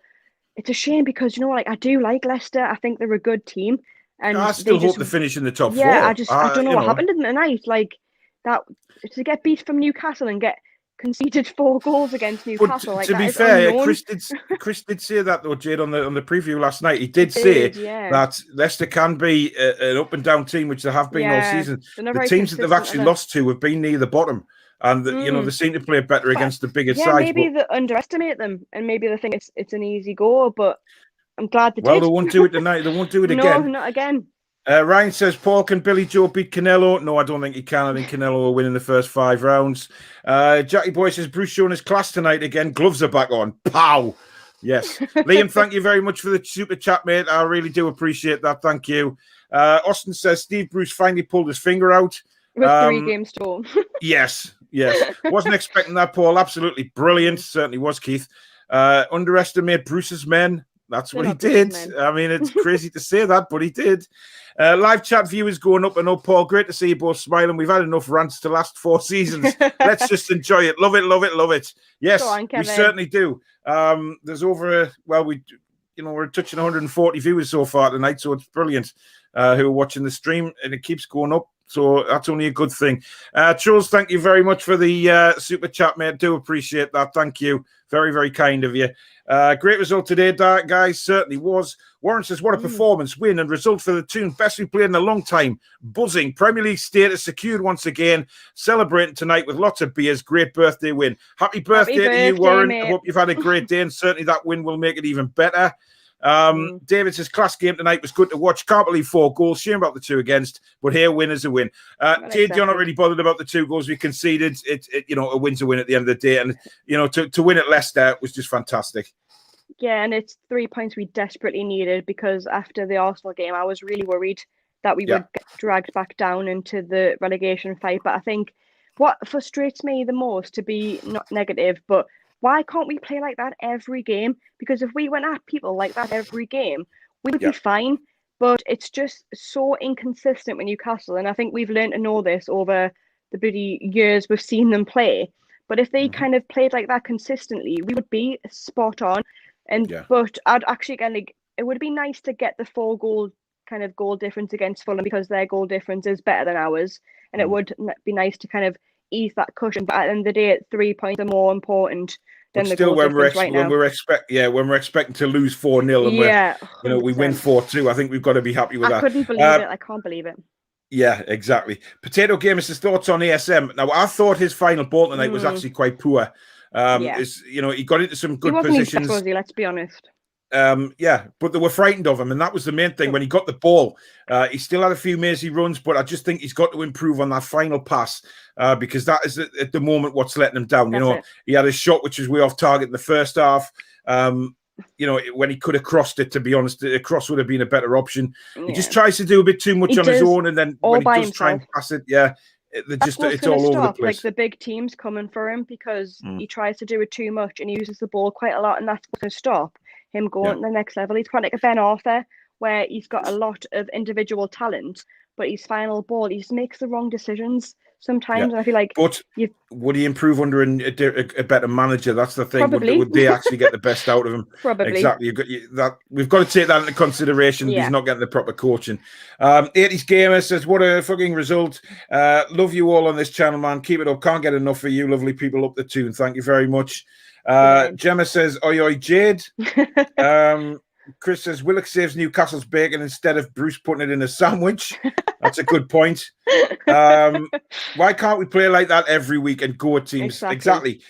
Speaker 4: it's a shame because, you know, like I do like Leicester. I think they're a good team. And
Speaker 3: I still hope to finish in the top 4.
Speaker 4: Yeah, I don't know what happened in the night. Like that to get beat from Newcastle and get conceded 4 goals against Newcastle.
Speaker 3: To be fair, Chris did say that though, Jayde, on the preview last night. He did say that Leicester can be an up and down team, which they have been all season. The teams that they've actually lost to have been near the bottom, and you know they seem to play better against the bigger sides.
Speaker 4: Maybe they underestimate them, and maybe they think it's an easy goal. But I'm glad they did.
Speaker 3: Well, they won't do it tonight. They won't do it again.
Speaker 4: No, not again.
Speaker 3: Ryan says, Paul, can Billy Joe beat Canelo? No, I don't think he can. I think Canelo will win in the first 5 rounds. Jackie Boy says, Bruce showing his class tonight again. Gloves are back on. Pow! Yes. Liam, thank you very much for the super chat, mate. I really do appreciate that. Thank you. Austin says, Steve Bruce finally pulled his finger out.
Speaker 4: With 3 games to go.
Speaker 3: Yes. Wasn't expecting that, Paul. Absolutely brilliant. Certainly was, Keith. Underestimate Bruce's men. That's what he did. I mean, it's crazy to say that, but he did. Live chat viewers going up and up, Paul. Great to see you both smiling. We've had enough rants to last 4 seasons. Let's just enjoy it. Love it, love it, love it. Yes, we certainly do. There's over, we're touching 140 viewers so far tonight, so it's brilliant who are watching the stream, and it keeps going up. So that's only a good thing. Charles, thank you very much for the super chat, mate. Do appreciate that. Thank you. Very, very kind of you. Great result today, guys. Certainly was. Warren says, what a performance, win and result for the Toon. Best we played in a long time. Buzzing. Premier League status secured once again. Celebrating tonight with lots of beers. Great birthday win. Happy birthday to you, Warren.
Speaker 4: Mate.
Speaker 3: I hope you've had a great day, and certainly that win will make it even better. David says, class game tonight, was good to watch. Can't believe 4 goals. Shame about the 2 against, but here, win is a win. Jayde, you're not really bothered about the 2 goals we conceded. A win's a win at the end of the day. And, to win at Leicester was just fantastic.
Speaker 4: Yeah, and it's 3 points we desperately needed, because after the Arsenal game, I was really worried that we would get dragged back down into the relegation fight. But I think what frustrates me the most, to be not negative, but why can't we play like that every game? Because if we went at people like that every game, we would be fine. But it's just so inconsistent with Newcastle. And I think we've learned to know this over the bloody years we've seen them play. But if they kind of played like that consistently, we would be spot on. But I'd actually, again, it would be nice to get the 4 goal difference against Fulham, because their goal difference is better than ours. And it would be nice to kind of ease that cushion. But at the end of the day, 3 points are more important than the goal difference right now.
Speaker 3: When we're expecting to lose 4-0 and we win 4-2, I think we've got to be happy with that.
Speaker 4: I couldn't believe it. I can't believe it.
Speaker 3: Yeah, exactly. Potato Gamer says, thoughts on ASM. Now, I thought his final ball tonight was actually quite poor. He got into some good positions.
Speaker 4: Let's be honest.
Speaker 3: But they were frightened of him, and that was the main thing. When he got the ball, he still had a few mazy runs, but I just think he's got to improve on that final pass, because that is at the moment what's letting him down. He had a shot which was way off target in the first half. When he could have crossed it, to be honest, a cross would have been a better option. He just tries to do a bit too much on his own, and then when he does try and pass it, it's all over the place.
Speaker 4: Like the big teams coming for him, because he tries to do it too much and he uses the ball quite a lot, and that's going to stop him going to the next level. He's quite like a Ben Arthur, where he's got a lot of individual talent, but his final ball, he just makes the wrong decisions sometimes. And I feel like,
Speaker 3: but would he improve under a better manager? That's the thing.
Speaker 4: Probably.
Speaker 3: Would they actually get the best out of him?
Speaker 4: Probably.
Speaker 3: Exactly. We've got to take that into consideration. He's not getting the proper coaching. 80s Gamer says, what a fucking result. Love you all on this channel, man. Keep it up. Can't get enough of you lovely people up the Toon. Thank you very much. Gemma says, oi, oi, Jayde. Chris says, Willock saves Newcastle's bacon instead of Bruce putting it in a sandwich. That's a good point. Why can't we play like that every week and go at teams? Exactly.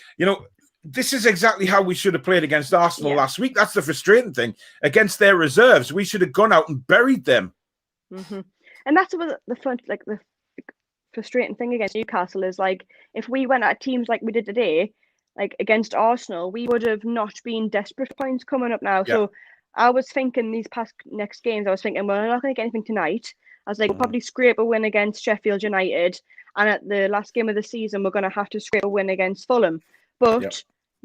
Speaker 3: This is exactly how we should have played against Arsenal last week. That's the frustrating thing. Against their reserves, we should have gone out and buried them.
Speaker 4: And that's what the frustrating thing against Newcastle is, like, if we went at teams like we did today, like against Arsenal, we would have not been desperate for points coming up now. So I was thinking these next games, well, we're not going to get anything tonight. I was like, we'll probably scrape a win against Sheffield United. And at the last game of the season, we're going to have to scrape a win against Fulham. But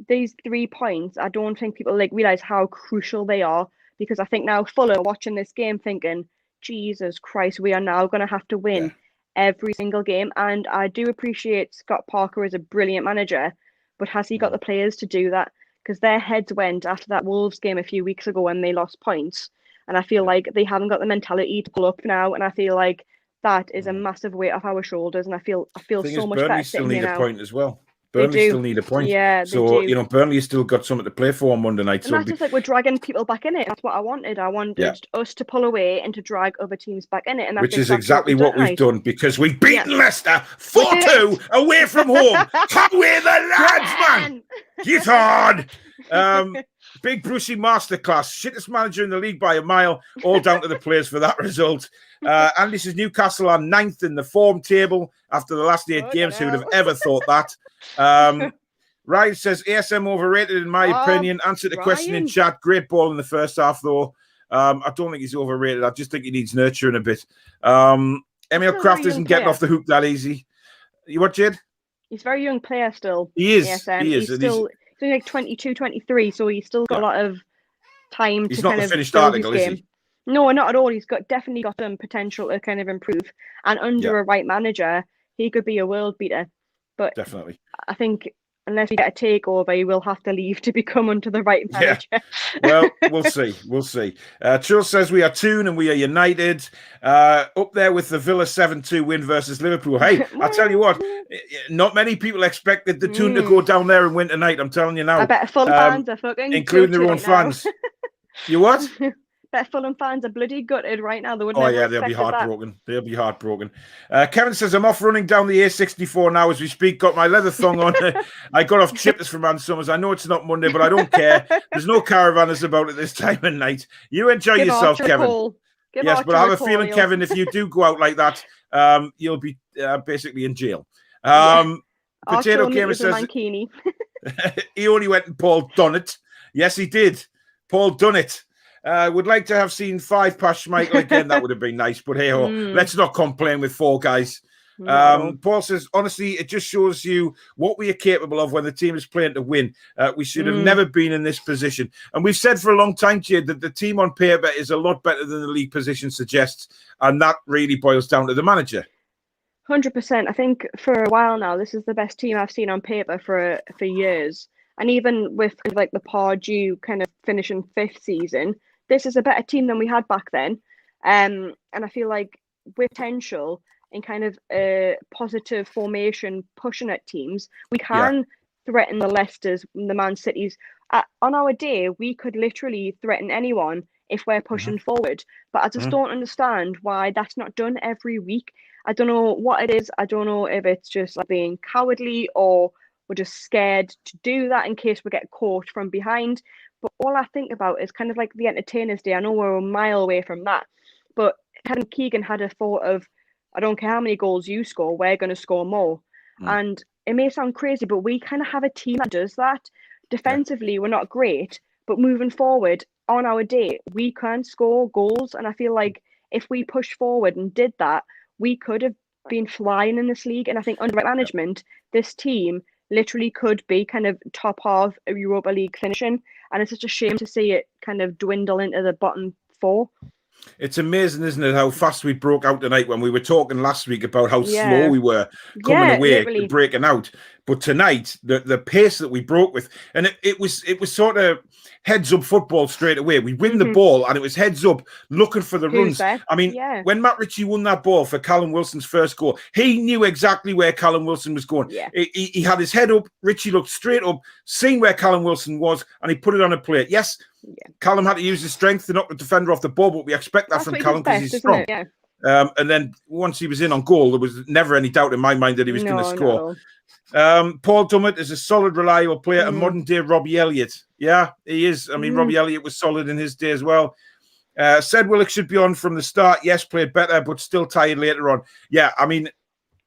Speaker 4: these 3 points, I don't think people realise how crucial they are. Because I think now Fulham are watching this game thinking, Jesus Christ, we are now going to have to win every single game. And I do appreciate Scott Parker as a brilliant manager. But has he got the players to do that? Because their heads went after that Wolves game a few weeks ago when they lost points. And I feel like they haven't got the mentality to pull up now. And I feel like that is a massive weight off our shoulders. And I feel so much better.
Speaker 3: Burnley still need a point as well.
Speaker 4: Burnley
Speaker 3: still need a point.
Speaker 4: Yeah,
Speaker 3: so, Burnley still got something to play for on Monday night.
Speaker 4: And that's just like we're dragging people back in it. That's what I wanted. I wanted us to pull away and to drag other teams back in it. And
Speaker 3: which is exactly what we've done, because we've beaten Leicester 4-2 away from home. Away the lads, man! Get on! Big Brucey masterclass. Shittest manager in the league by a mile. All down to the players for that result. Andy says Newcastle are 9th in the form table after the last 8 games. Who would have ever thought that? Ryan says ASM overrated in my opinion. Answer the question in chat. Great ball in the first half though. I don't think he's overrated. I just think he needs nurturing a bit. Emil Kraft isn't getting off the hook that easy. You what, Jayde?
Speaker 4: He's a very young player still.
Speaker 3: He is.
Speaker 4: ASM.
Speaker 3: He is.
Speaker 4: He's still like 22, 23, so he's still got a lot of time
Speaker 3: he's
Speaker 4: to
Speaker 3: not
Speaker 4: kind
Speaker 3: the
Speaker 4: of
Speaker 3: finished
Speaker 4: build
Speaker 3: article,
Speaker 4: his
Speaker 3: is
Speaker 4: game.
Speaker 3: he?
Speaker 4: No, not at all. He's definitely got some potential to kind of improve. And under a right manager, he could be a world beater. But
Speaker 3: definitely,
Speaker 4: I think unless we get a takeover, he will have to leave to become under the right manager.
Speaker 3: Well, we'll see. We'll see. Trill says we are Toon and we are united. Up there with the Villa 7-2 win versus Liverpool. Hey, I tell you what, not many people expected the Toon to go down there and win tonight. I'm telling you now.
Speaker 4: I bet Fulham fans are fucking
Speaker 3: including their own fans. You what?
Speaker 4: bet Fulham fans are bloody gutted right now. They would
Speaker 3: Oh,
Speaker 4: never
Speaker 3: yeah, they'll be
Speaker 4: expected that.
Speaker 3: heartbroken. They'll be heartbroken. Kevin says, I'm off running down the A64 now as we speak. Got my leather thong on. I got off chips from Ann Summers. I know it's not Monday, but I don't care. There's no caravanners about at this time of night. You enjoy yourself, Kevin. Yes, but I have a feeling, Kevin, if you do go out like that, you'll be basically in jail. Potato Gamer says he only went and Paul done it. Yes, he did. Paul done it. Would like to have seen 5 past Schmeichel again. That would have been nice. But hey, let's not complain with 4 guys.
Speaker 4: No.
Speaker 3: Paul says, honestly, it just shows you what we are capable of when the team is playing to win. We should have never been in this position. And we've said for a long time, Jayde, that the team on paper is a lot better than the league position suggests. And that really boils down to the manager.
Speaker 4: 100%. I think for a while now, this is the best team I've seen on paper for years. And even with kind of like the Pardew kind of finishing 5th season, this is a better team than we had back then. And I feel like with potential and kind of a positive formation pushing at teams, we can threaten the Leicesters and the Man Cities. On our day, we could literally threaten anyone if we're pushing forward. But I just don't understand why that's not done every week. I don't know what it is. I don't know if it's just like being cowardly or we're just scared to do that in case we get caught from behind. But all I think about is kind of like the Entertainers' Day. I know we're a mile away from that. But Kevin Keegan had a thought of, I don't care how many goals you score, we're going to score more. And it may sound crazy, but we kind of have a team that does that. Defensively, we're not great. But moving forward, on our day, we can score goals. And I feel like if we pushed forward and did that, we could have been flying in this league. And I think under right management, this team literally could be kind of top half of Europa League finishing. And it's such a shame to see it kind of dwindle into the bottom 4.
Speaker 3: It's amazing, isn't it, how fast we broke out tonight when we were talking last week about how slow we were coming away and breaking out. But tonight, the pace that we broke with, and it was sort of heads up football straight away. We win the ball and it was heads up looking for the runs.
Speaker 4: There?
Speaker 3: I mean, when Matt Ritchie won that ball for Callum Wilson's first goal, he knew exactly where Callum Wilson was going. He had his head up, Ritchie looked straight up, seen where Callum Wilson was, and he put it on a plate. Yes, Callum had to use his strength to knock the defender off the ball, but we expect that from Callum because he's strong. And then once he was in on goal, there was never any doubt in my mind that he was going to score. Paul Dummett is a solid, reliable player, a modern-day Robbie Elliott. Yeah, he is. I mean, Robbie Elliott was solid in his day as well. Said Willock should be on from the start. Yes, played better, but still tired later on. Yeah, I mean,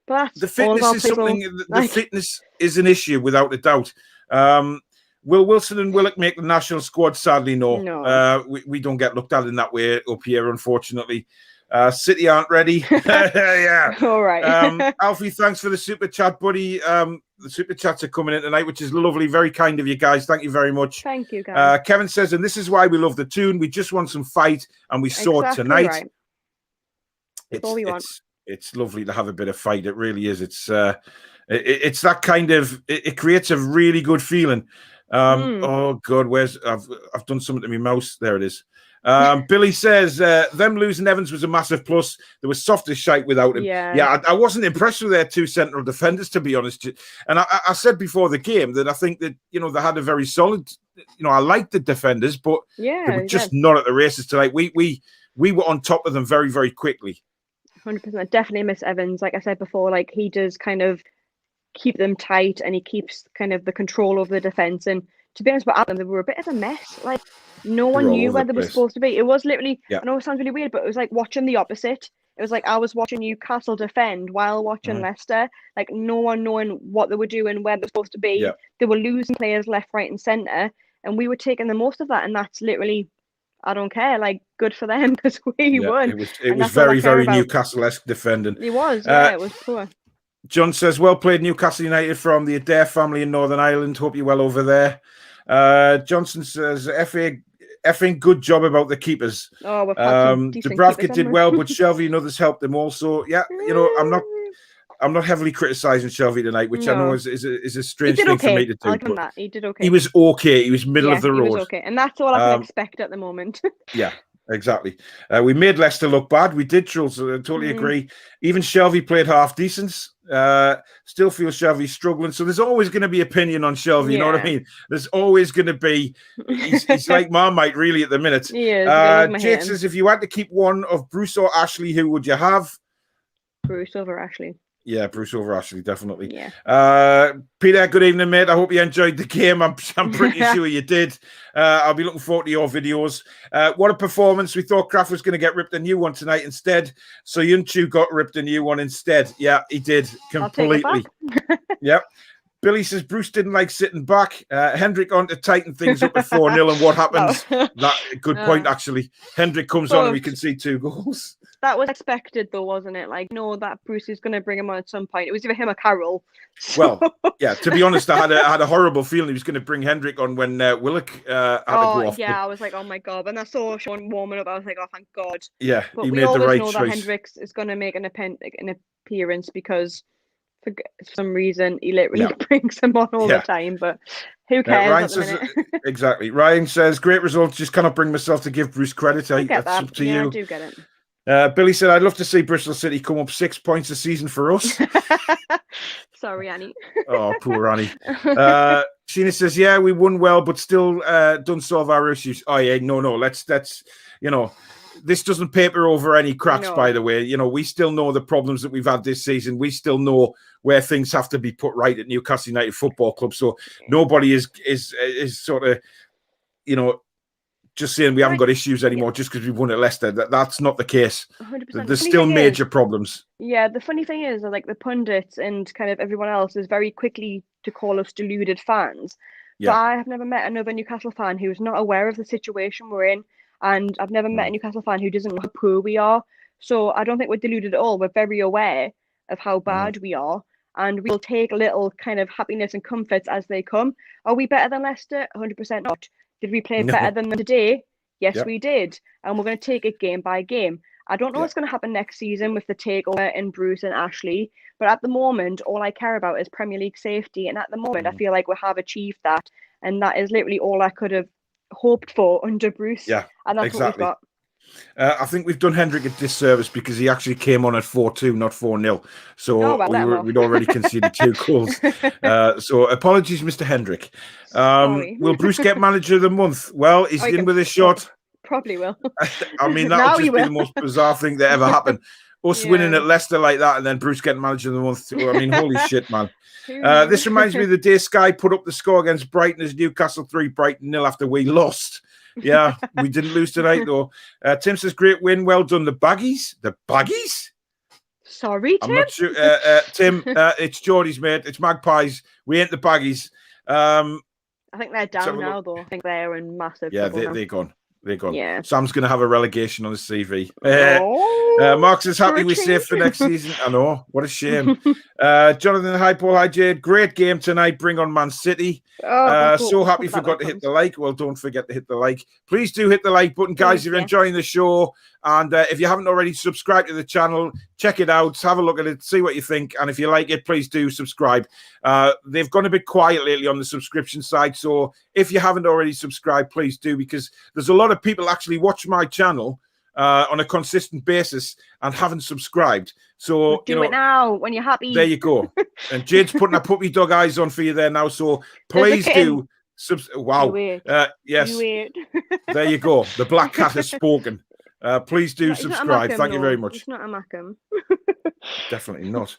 Speaker 3: the fitness is something. The fitness is an issue, without a doubt. Will Wilson and Willock make the national squad? Sadly, no. We don't get looked at in that way up here, unfortunately. City aren't ready.
Speaker 4: All right.
Speaker 3: Alfie, thanks for the super chat, buddy. The super chats are coming in tonight, which is lovely. Very kind of you guys. Thank you very much.
Speaker 4: Thank you, guys.
Speaker 3: Kevin says, and this is why we love the Toon. We just want some fight, and we saw it tonight.
Speaker 4: Right. That's all we want.
Speaker 3: It's lovely to have a bit of fight. It really is. It's that kind of. It creates a really good feeling. Oh God, I've done something to my mouse. There it is. Billy says them losing Evans was a massive plus. There was softest shite without him. I wasn't impressed with their 2 central defenders, to be honest. And I said before the game that I think that they had a very solid. I liked the defenders, but they were just not at the races tonight. We were on top of them very, very quickly.
Speaker 4: 100%. Definitely miss Evans. Like I said before, like he does kind of keep them tight and he keeps kind of the control over the defense. And to be honest with Adam, they were a bit of a mess. Like no one knew where they were supposed to be. It was literally, I know it sounds really weird, but it was like watching the opposite. It was like I was watching Newcastle defend while watching Leicester. Like no one knowing what they were doing, where they were supposed to be. They were losing players left, right, and centre, and we were taking the most of that. And that's literally, I don't care. Like good for them because we won.
Speaker 3: It was very, very Newcastle-esque defending.
Speaker 4: It was. It was poor.
Speaker 3: John says, well played, Newcastle United from the Adair family in Northern Ireland. Hope you're well over there. Johnson says, effing good job about the keepers.
Speaker 4: Oh, we've had some decent
Speaker 3: Dubravka
Speaker 4: keepers,
Speaker 3: did well, but Shelby and others helped them also. Yeah, I'm not heavily criticising Shelby tonight, which I know is a strange thing for me to do.
Speaker 4: I'll give him that. He did okay.
Speaker 3: He was okay. He was middle of the road.
Speaker 4: He was okay, and that's all I can expect at the moment.
Speaker 3: Yeah. Exactly. We made Leicester look bad. We did, Jules. I totally agree. Even Shelby played half decent. Still feel Shelby's struggling. So there's always going to be opinion on Shelby. You know what I mean? There's always going to be. He's like Marmite, really, at the minute.
Speaker 4: He is.
Speaker 3: Jade says, if you had to keep one of Bruce or Ashley, who would you have?
Speaker 4: Bruce over Ashley.
Speaker 3: Yeah, Bruce over Ashley, definitely.
Speaker 4: Yeah.
Speaker 3: Peter, good evening, mate. I hope you enjoyed the game. I'm pretty sure you did. I'll be looking forward to your videos. What a performance. We thought Kraft was going to get ripped a new one tonight instead. So Yunchu got ripped a new one instead. Yeah, he did. Completely. Yep. Billy says Bruce didn't like sitting back. Hendrick on to tighten things up at 4-0. And what happens? Good point, actually. Hendrick comes on and we can see 2 goals.
Speaker 4: That was expected, though, wasn't it? Like, no, that Bruce is going to bring him on at some point. It was either him or Carroll.
Speaker 3: So... Well, yeah. To be honest, I had a horrible feeling he was going to bring Hendrick on when Willock had to go off.
Speaker 4: Yeah, I was like, oh my god. When I saw Sean warming up, I was like, oh, thank God.
Speaker 3: Yeah,
Speaker 4: but
Speaker 3: he
Speaker 4: we
Speaker 3: made the
Speaker 4: always
Speaker 3: right
Speaker 4: know
Speaker 3: choice.
Speaker 4: that Hendricks is going to make an appearance because for some reason he literally brings him on all the time. But who cares?
Speaker 3: Ryan says exactly. Ryan says great results. Just cannot bring myself to give Bruce credit. That's up to you.
Speaker 4: I do get it.
Speaker 3: Billy said, I'd love to see Bristol City come up 6 points a season for us.
Speaker 4: Sorry, Annie.
Speaker 3: Oh, poor Annie. Sheena says, yeah, we won well, but still don't solve our issues. Oh, yeah, no. Let's this doesn't paper over any cracks, by the way. We still know the problems that we've had this season. We still know where things have to be put right at Newcastle United Football Club. So nobody is sort of, just saying we haven't got issues anymore just because we've won at Leicester. That's not the case.
Speaker 4: 100%.
Speaker 3: There's still major problems.
Speaker 4: Yeah, the funny thing is, like the pundits and kind of everyone else is very quickly to call us deluded fans. Yeah. But I have never met another Newcastle fan who's not aware of the situation we're in. And I've never met a Newcastle fan who doesn't know how poor we are. So I don't think we're deluded at all. We're very aware of how bad we are. And we'll take little kind of happiness and comforts as they come. Are we better than Leicester? 100% not. Did we play better than them today? Yes, we did. And we're going to take it game by game. I don't know what's going to happen next season with the takeover in Bruce and Ashley. But at the moment, all I care about is Premier League safety. And at the moment, I feel like we have achieved that. And that is literally all I could have hoped for under Bruce.
Speaker 3: Yeah,
Speaker 4: and that's
Speaker 3: exactly.
Speaker 4: what we've got.
Speaker 3: I think we've done Hendrick a disservice because he actually came on at 4-2, not 4-0. So we'd already conceded 2 goals. So apologies, Mr. Hendrick. Will Bruce get manager of the month? Well, he's in with a shot.
Speaker 4: Probably will.
Speaker 3: I mean, that would just be the most bizarre thing that ever happened. Us winning at Leicester like that and then Bruce getting manager of the month. I mean, holy shit, man. This reminds me of the day Sky put up the score against Brighton as Newcastle 3, Brighton 0 after we lost. Yeah, we didn't lose tonight, though. Tim says, great win. Well done. The Baggies? The Baggies?
Speaker 4: Sorry, Tim?
Speaker 3: I'm not sure. Tim, it's Geordie's, mate. It's Magpies. We ain't the Baggies. I
Speaker 4: think they're down now, though. I think they're in massive trouble now.
Speaker 3: They're gone. They're gone.
Speaker 4: Yeah.
Speaker 3: Sam's going to have a relegation on his CV. Mark's is happy we're safe for next season. I know. What a shame. Jonathan, hi, Paul. Hi, Jade. Great game tonight. Bring on Man City. So happy forgot to hit the like. Well, don't forget to hit the like. Please do hit the like button, guys, if you're enjoying the show. And if you haven't already subscribed to the channel, check it out. Have a look at it. See what you think. And if you like it, please do subscribe. They've gone a bit quiet lately on the subscription side. So if you haven't already subscribed, please do, because there's a lot of people actually watch my channel on a consistent basis and haven't subscribed. So
Speaker 4: do it now when you're happy.
Speaker 3: There you go. And Jade's putting her puppy dog eyes on for you there now. So please do. Wow. Yes. There you go. The black cat has spoken. Please do subscribe. Thank you very much.
Speaker 4: It's not a Macam.
Speaker 3: Definitely not.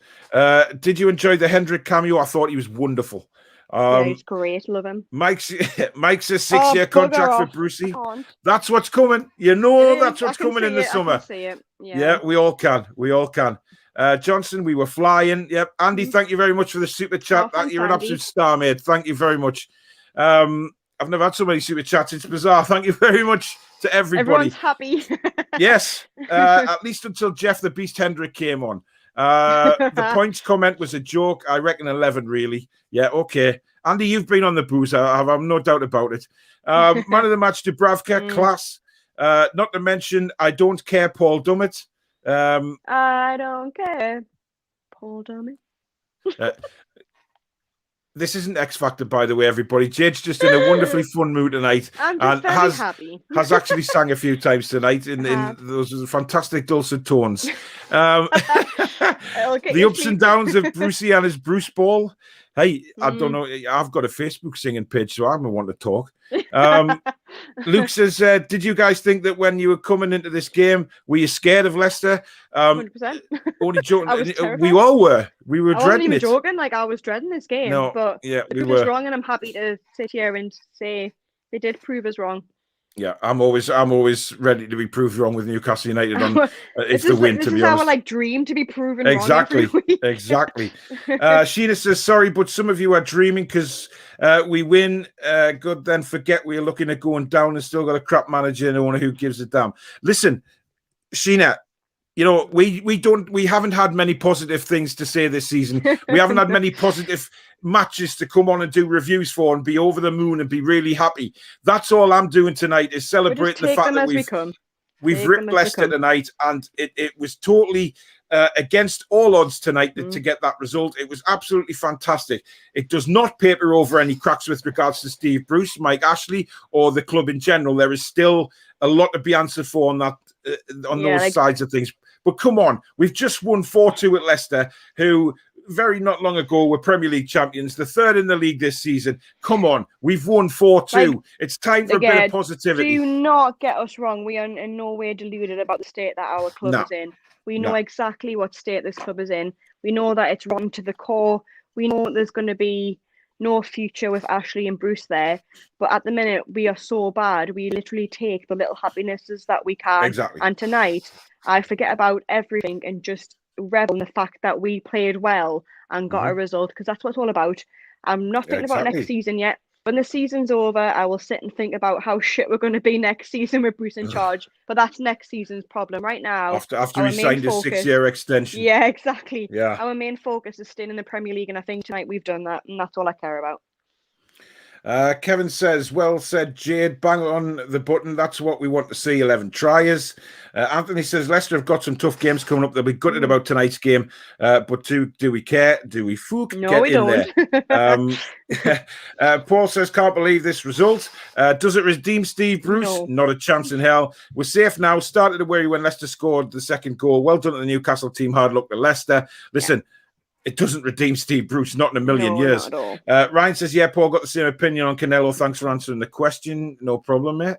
Speaker 3: Did you enjoy the Hendrick cameo? I thought he was wonderful.
Speaker 4: He's great. Love him.
Speaker 3: Mike's a 6-year contract for Brucey. That's what's coming. You know that's what's coming in the summer.
Speaker 4: I can see it.
Speaker 3: Yeah, we all can. We all can. Johnson, we were flying. Yep. Andy, thank you very much for the super chat. You're an absolute star, mate. Thank you very much. I've never had so many super chats. It's bizarre. Thank you very much to everybody.
Speaker 4: Everyone's happy.
Speaker 3: Yes. At least until Jeff the Beast Hendrick came on. The points comment was a joke. I reckon 11, really. Yeah, okay. Andy, you've been on the booze. I have no doubt about it. Man of the match, Dubravka, class. Not to mention, I don't care, Paul Dummett.
Speaker 4: I don't care, Paul Dummett.
Speaker 3: this isn't X Factor, by the way, everybody. Jayde's just in a wonderfully fun mood tonight.
Speaker 4: I'm just very happy.
Speaker 3: Has actually sang a few times tonight in those fantastic dulcet tones. The ups and downs of Brucey and his Bruce Ball. Hey, I don't know. I've got a Facebook singing page, so I'm the one to talk. Luke says, did you guys think that when you were coming into this game, were you scared of Leicester?
Speaker 4: 100%.
Speaker 3: Only joking. We all were. We were dreading it.
Speaker 4: I wasn't even joking. Like, I was dreading this game.
Speaker 3: No,
Speaker 4: but
Speaker 3: yeah,
Speaker 4: we were wrong, and I'm happy to sit here and say they did prove us wrong.
Speaker 3: Yeah, I'm always ready to be proved wrong with Newcastle United on if the win. To be honest,
Speaker 4: our dream to be proven
Speaker 3: exactly,
Speaker 4: wrong.
Speaker 3: Exactly. Sheena says sorry, but some of you are dreaming because we win. Good, then forget we're looking at going down and still got a crap manager and owner who gives a damn. Listen, Sheena. You know, we haven't had many positive things to say this season. We haven't had many positive matches to come on and do reviews for and be over the moon and be really happy. That's all I'm doing tonight is celebrating the fact that we've ripped Leicester tonight, and it was totally against all odds tonight to get that result. It was absolutely fantastic. It does not paper over any cracks with regards to Steve Bruce, Mike Ashley, or the club in general. There is still a lot to be answered for on that those sides of things. But come on, we've just won 4-2 at Leicester, who very not long ago were Premier League champions, the third in the league this season. Come on, we've won 4-2. It's time for a bit of positivity.
Speaker 4: Do not get us wrong. We are in no way deluded about the state that our club is in. We know exactly what state this club is in. We know that it's rotten to the core. We know there's going to be no future with Ashley and Bruce there. But at the minute, we are so bad. We literally take the little happinesses that we can.
Speaker 3: Exactly.
Speaker 4: And tonight, I forget about everything and just revel in the fact that we played well and got a result, because that's what it's all about. I'm not thinking about next season yet. When the season's over, I will sit and think about how shit we're going to be next season with Bruce in charge. But that's next season's problem. Right now,
Speaker 3: after he signed a 6-year extension.
Speaker 4: Yeah, exactly.
Speaker 3: Yeah.
Speaker 4: Our main focus is staying in the Premier League, and I think tonight we've done that, and that's all I care about.
Speaker 3: Kevin says, well said, Jayde. Bang on the button. That's what we want to see, 11 triers. Anthony says, Leicester have got some tough games coming up. They'll be gutted about tonight's game. But do we care? Do we fuck?
Speaker 4: No,
Speaker 3: Get
Speaker 4: we
Speaker 3: in
Speaker 4: don't.
Speaker 3: There. Paul says, can't believe this result. Does it redeem Steve Bruce?
Speaker 4: No.
Speaker 3: Not a chance in hell. We're safe now. Started to worry when Leicester scored the second goal. Well done to the Newcastle team. Hard luck to Leicester. Listen, it doesn't redeem Steve Bruce, not in a million years.
Speaker 4: Not at all.
Speaker 3: Ryan says, yeah, Paul, got the same opinion on Canelo. Thanks for answering the question. No problem, mate.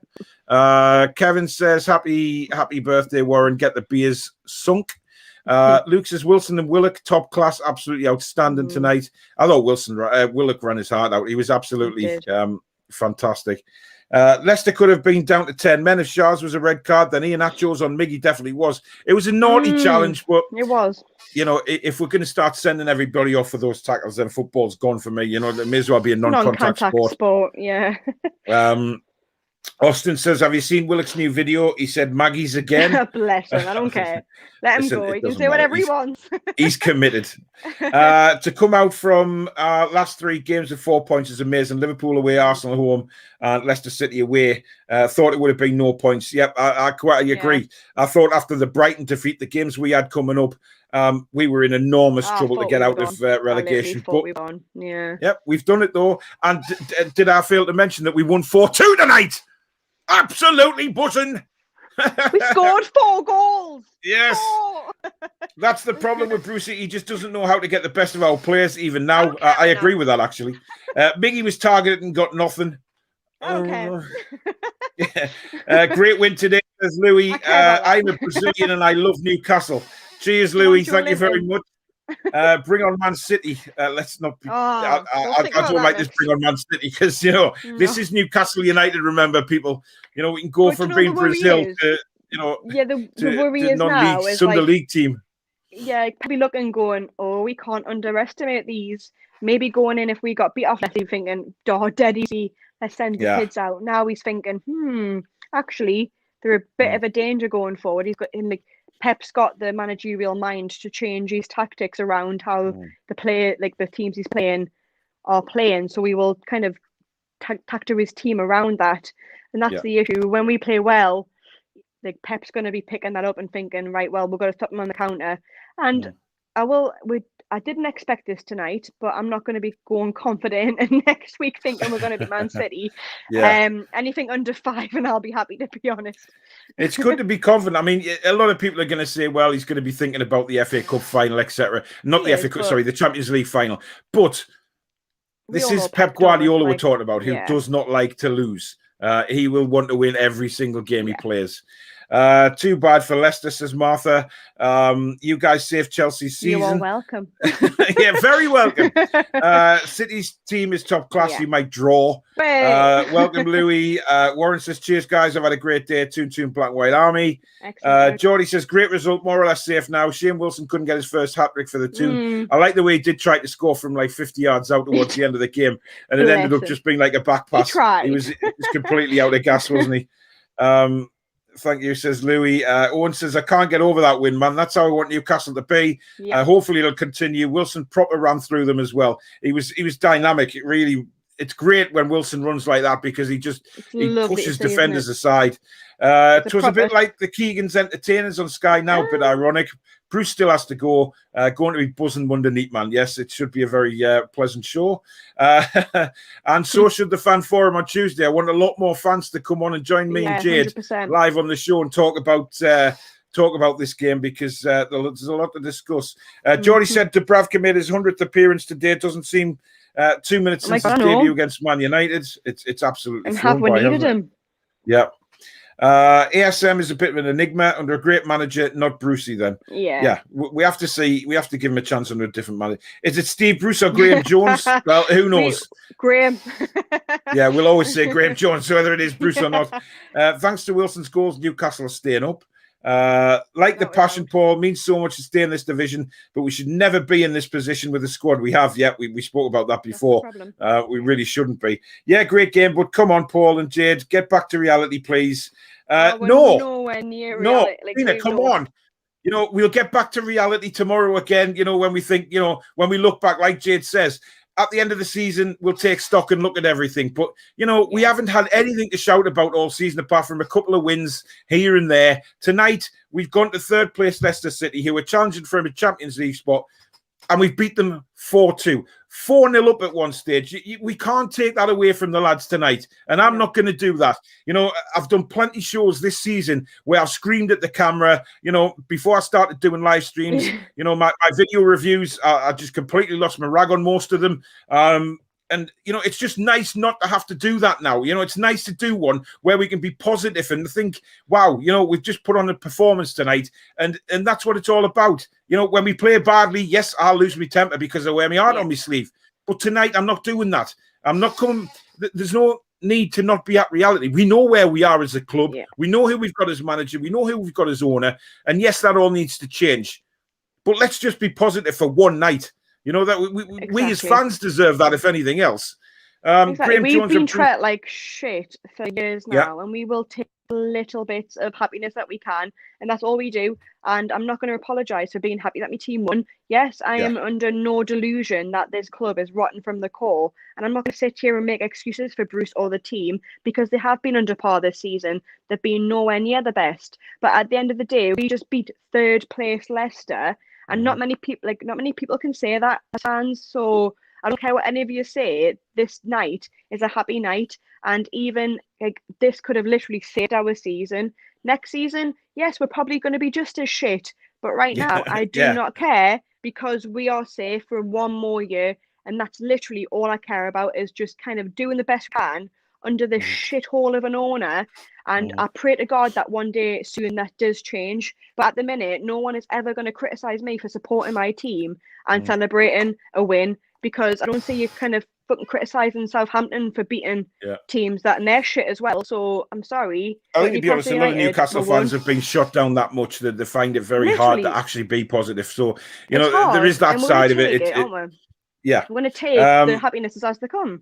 Speaker 3: Kevin says, happy birthday, Warren. Get the beers sunk. Luke says, Wilson and Willock, top class, absolutely outstanding tonight. I thought Willock ran his heart out. He was absolutely fantastic. Leicester could have been down to 10 men if Shah's was a red card. Then Ian Atcho's on Miggy definitely was. It was a naughty challenge, but
Speaker 4: it was.
Speaker 3: You know, if we're going to start sending everybody off for those tackles, then football's gone for me. You know, it may as well be a non-contact sport.
Speaker 4: Yeah.
Speaker 3: Austin says, have you seen Willock's new video? He said Maggie's again.
Speaker 4: Bless him. I don't care. Let him go. He can say whatever he wants.
Speaker 3: He's committed. To come out from last 3 games with 4 points is amazing. Liverpool away, Arsenal home, and Leicester City away. Thought it would have been no points. Yep, I quite agree. I thought after the Brighton defeat, the games we had coming up, we were in enormous trouble to get out of relegation. But yep, we've done it though. And did I fail to mention that we won 4-2 tonight? Absolutely buzzing.
Speaker 4: We scored 4 goals.
Speaker 3: Yes. 4. That's the problem with Brucey. He just doesn't know how to get the best of our players even now. I agree with that, actually. Miggy was targeted and got nothing.
Speaker 4: Okay.
Speaker 3: Great win today, says Louis. I'm a Brazilian and I love Newcastle. Cheers, Louis. Thank you very much. Bring on Man City. Let's not be. I don't like this. Bring on Man City because this is Newcastle United. Remember, people. We can go from being Brazil to
Speaker 4: the worry is
Speaker 3: non-league
Speaker 4: now is
Speaker 3: Sunday League team.
Speaker 4: Yeah, probably looking, going, oh, we can't underestimate these. Maybe going in if we got beat off, thinking, dead easy. Let's send the kids out. Now he's thinking, actually, they're a bit of a danger going forward. He's got Pep's got the managerial mind to change his tactics around how the teams he's playing are playing. So we will kind of tactic his team around that. And that's the issue. When we play well, Pep's going to be picking that up and thinking, right, well, we're going to stop them on the counter. And I I didn't expect this tonight, but I'm not going to be going confident and next week thinking we're going to be Man City. Anything under 5 and I'll be happy, to be honest.
Speaker 3: It's good to be confident. I mean, a lot of people are going to say, well, he's going to be thinking about the FA Cup final, etc. Not the FA Cup, sorry, the Champions League final. But this is Pep Guardiola we're talking about, who does not like to lose. He will want to win every single game he plays. Too bad for Leicester, says Martha. You guys saved Chelsea's season.
Speaker 4: You're all welcome.
Speaker 3: Yeah, very welcome. City's team is top class. You might draw. Welcome, Louis. Warren says, cheers, guys. I've had a great day. Toon Black and White Army. Geordie says, great result. More or less safe now. Shane Wilson couldn't get his first hat-trick for the Toon. I like the way he did try to score from like 50 yards out towards the end of the game. And it ended up just being like a back pass. He was completely out of gas, wasn't he? Thank you, says Louis. Owen says, I can't get over that win, man. That's how I want Newcastle to be. Hopefully it'll continue. Wilson proper ran through them as well. He was dynamic. It's great when Wilson runs like that because he pushes defenders aside. It was a bit like the Keegan's Entertainers on Sky Now, a bit ironic. Bruce still has to go. Going to be buzzing underneath, man. Yes, it should be a very pleasant show. And so should the fan forum on Tuesday. I want a lot more fans to come on and join me and Jade 100%. Live on the show and talk about this game because there's a lot to discuss. Geordie said Dubravka made his 100th appearance today. It doesn't seem 2 minutes since his debut against Man United. It's absolutely
Speaker 4: and have we needed him.
Speaker 3: Yeah. ASM is a bit of an enigma under a great manager, not Brucey. Then, we have to give him a chance under a different manager. Is it Steve Bruce or Graham Jones? Well, who knows?
Speaker 4: Graham.
Speaker 3: Yeah, we'll always say Graham Jones, whether it is Bruce or not. Thanks to Wilson's goals, Newcastle are staying up. The passion, Paul, means so much to stay in this division, but we should never be in this position with the squad we have yet. We spoke about that before. We really shouldn't be. Yeah, great game, but come on, Paul and Jade, get back to reality, please.
Speaker 4: Nowhere near reality.
Speaker 3: Tina, come on. We'll get back to reality tomorrow again. When we think, when we look back, like Jade says, at the end of the season, we'll take stock and look at everything. But, we haven't had anything to shout about all season apart from a couple of wins here and there. Tonight, we've gone to third place Leicester City, who were challenging for a Champions League spot, and we've beat them 4-2. 4-0 up at one stage. We can't take that away from the lads tonight, and I'm not going to do that. I've done plenty of shows this season where I've screamed at the camera, before I started doing live streams. My video reviews, I just completely lost my rag on most of them. And, it's just nice not to have to do that now. It's nice to do one where we can be positive and think, wow, we've just put on a performance tonight. And that's what it's all about. When we play badly, yes, I'll lose my temper because I wear my heart on my sleeve. But tonight, I'm not doing that. I'm not coming. There's no need to not be at reality. We know where we are as a club. We know who we've got as manager. We know who we've got as owner. And yes, that all needs to change. But let's just be positive for one night. That we as fans deserve that, if anything else.
Speaker 4: We've been treated like shit for years now, and we will take little bits of happiness that we can, and that's all we do. And I'm not going to apologise for being happy that my team won. Yes, I am under no delusion that this club is rotten from the core, and I'm not going to sit here and make excuses for Bruce or the team because they have been under par this season. They've been nowhere near the best, but at the end of the day, we just beat third place Leicester. And not many people can say that as fans. So I don't care what any of you say. This night is a happy night, and even this could have literally saved our season. Next season, yes, we're probably going to be just as shit. But right now, I do not care because we are safe for one more year, and that's literally all I care about is just kind of doing the best we can under this shithole of an owner. And I pray to God that one day soon that does change. But at the minute, no one is ever going to criticise me for supporting my team and celebrating a win because I don't see you kind of fucking criticising Southampton for beating teams that and they're shit as well. So I'm sorry.
Speaker 3: I think to be honest, a lot of Newcastle fans have been shut down that much that they find it very hard to actually be positive. So, there is that side of it.
Speaker 4: We're going to take the happinesses as they come.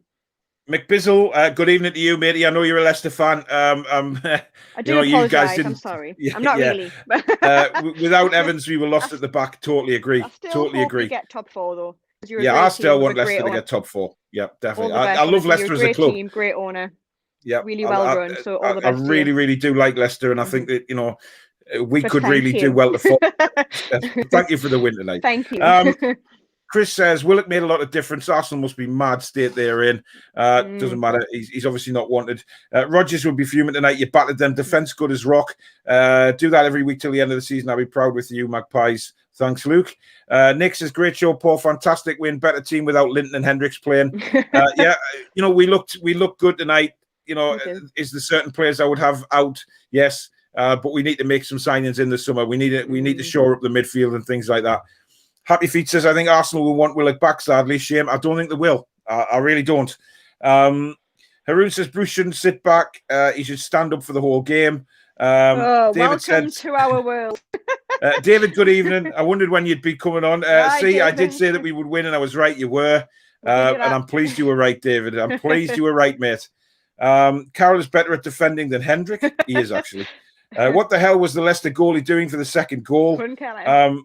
Speaker 3: McBizzle, good evening to you, matey. I know you're a Leicester fan.
Speaker 4: I do apologise. I'm sorry. I'm not really.
Speaker 3: Without Evans, we were lost at the back. Totally agree. Totally agree.
Speaker 4: Get top 4 though.
Speaker 3: I still want Leicester to get top 4. Yeah, definitely. I love Leicester as a club.
Speaker 4: Team, great owner.
Speaker 3: Yeah,
Speaker 4: really well run. So all the best.
Speaker 3: I really, really do like Leicester, and I think that we could really do well to fall. Thank you for the win tonight.
Speaker 4: Thank you.
Speaker 3: Chris says, Willock made a lot of difference. Arsenal must be mad state they're in. Doesn't matter. He's obviously not wanted. Rogers will be fuming tonight. You battered them. Defence good as rock. Do that every week till the end of the season. I'll be proud with you, Magpies. Thanks, Luke. Nick says, great show, Paul. Fantastic win. Better team without Linton and Hendricks playing. Yeah, we looked good tonight. Is there certain players I would have out? Yes. But we need to make some signings in the summer. We need to shore up the midfield and things like that. Happy Feet says, I think Arsenal will want Willock back, sadly. Shame. I don't think they will. I really don't. Haroon says, Bruce shouldn't sit back. He should stand up for the whole game.
Speaker 4: David welcome to our world.
Speaker 3: David, good evening. I wondered when you'd be coming on.
Speaker 4: David.
Speaker 3: I did say that we would win, and I was right. You were. And I'm pleased you were right, David. I'm pleased you were right, mate. Carroll is better at defending than Hendrick. He is, actually. What the hell was the Leicester goalie doing for the second goal?
Speaker 4: Couldn't care.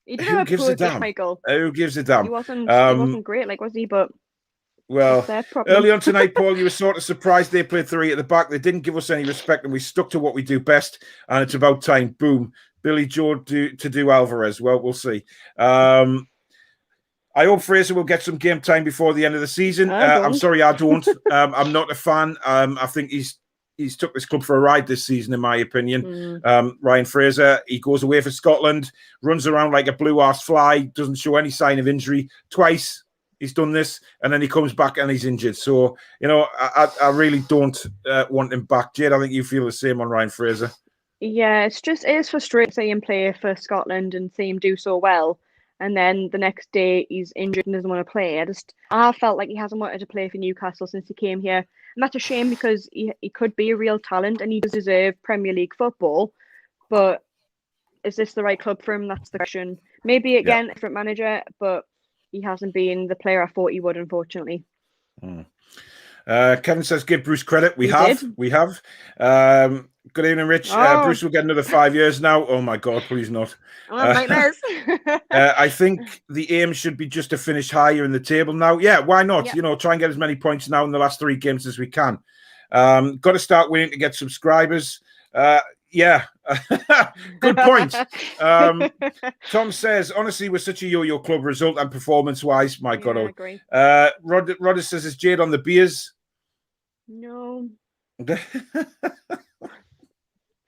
Speaker 4: He did have a poor game, Michael.
Speaker 3: Who gives a damn?
Speaker 4: He wasn't great, was he? But
Speaker 3: well, early on tonight, Paul, you were sort of surprised they played 3 at the back. They didn't give us any respect, and we stuck to what we do best. And it's about time. Boom. Billy Joe to do Alvarez. Well, we'll see. I hope Fraser will get some game time before the end of the season. I'm sorry, I don't. I'm not a fan. I think he's took this club for a ride this season, in my opinion. Ryan Fraser, he goes away for Scotland, runs around like a blue-arsed fly, doesn't show any sign of injury. Twice he's done this, and then he comes back and he's injured. So, I really don't want him back. Jade, I think you feel the same on Ryan Fraser.
Speaker 4: Yeah, it is frustrating to see him play for Scotland and see him do so well. And then the next day he's injured and doesn't want to play. I felt like he hasn't wanted to play for Newcastle since he came here. And that's a shame because he could be a real talent and he does deserve Premier League football. But is this the right club for him? That's the question. Maybe, again, a different manager, but he hasn't been the player I thought he would, unfortunately.
Speaker 3: Kevin says, give Bruce credit. We have. Good evening, Rich. Bruce will get another 5 years now. Oh, my God, please not.
Speaker 4: Nightmares.
Speaker 3: I think the aim should be just to finish higher in the table now. Yeah, why not? Try and get as many points now in the last 3 games as we can. Got to start winning to get subscribers. Yeah, good point. Tom says, honestly, we're such a yo-yo club result and performance-wise. My God.
Speaker 4: I agree.
Speaker 3: Rodder says, is Jade on the beers?
Speaker 4: No.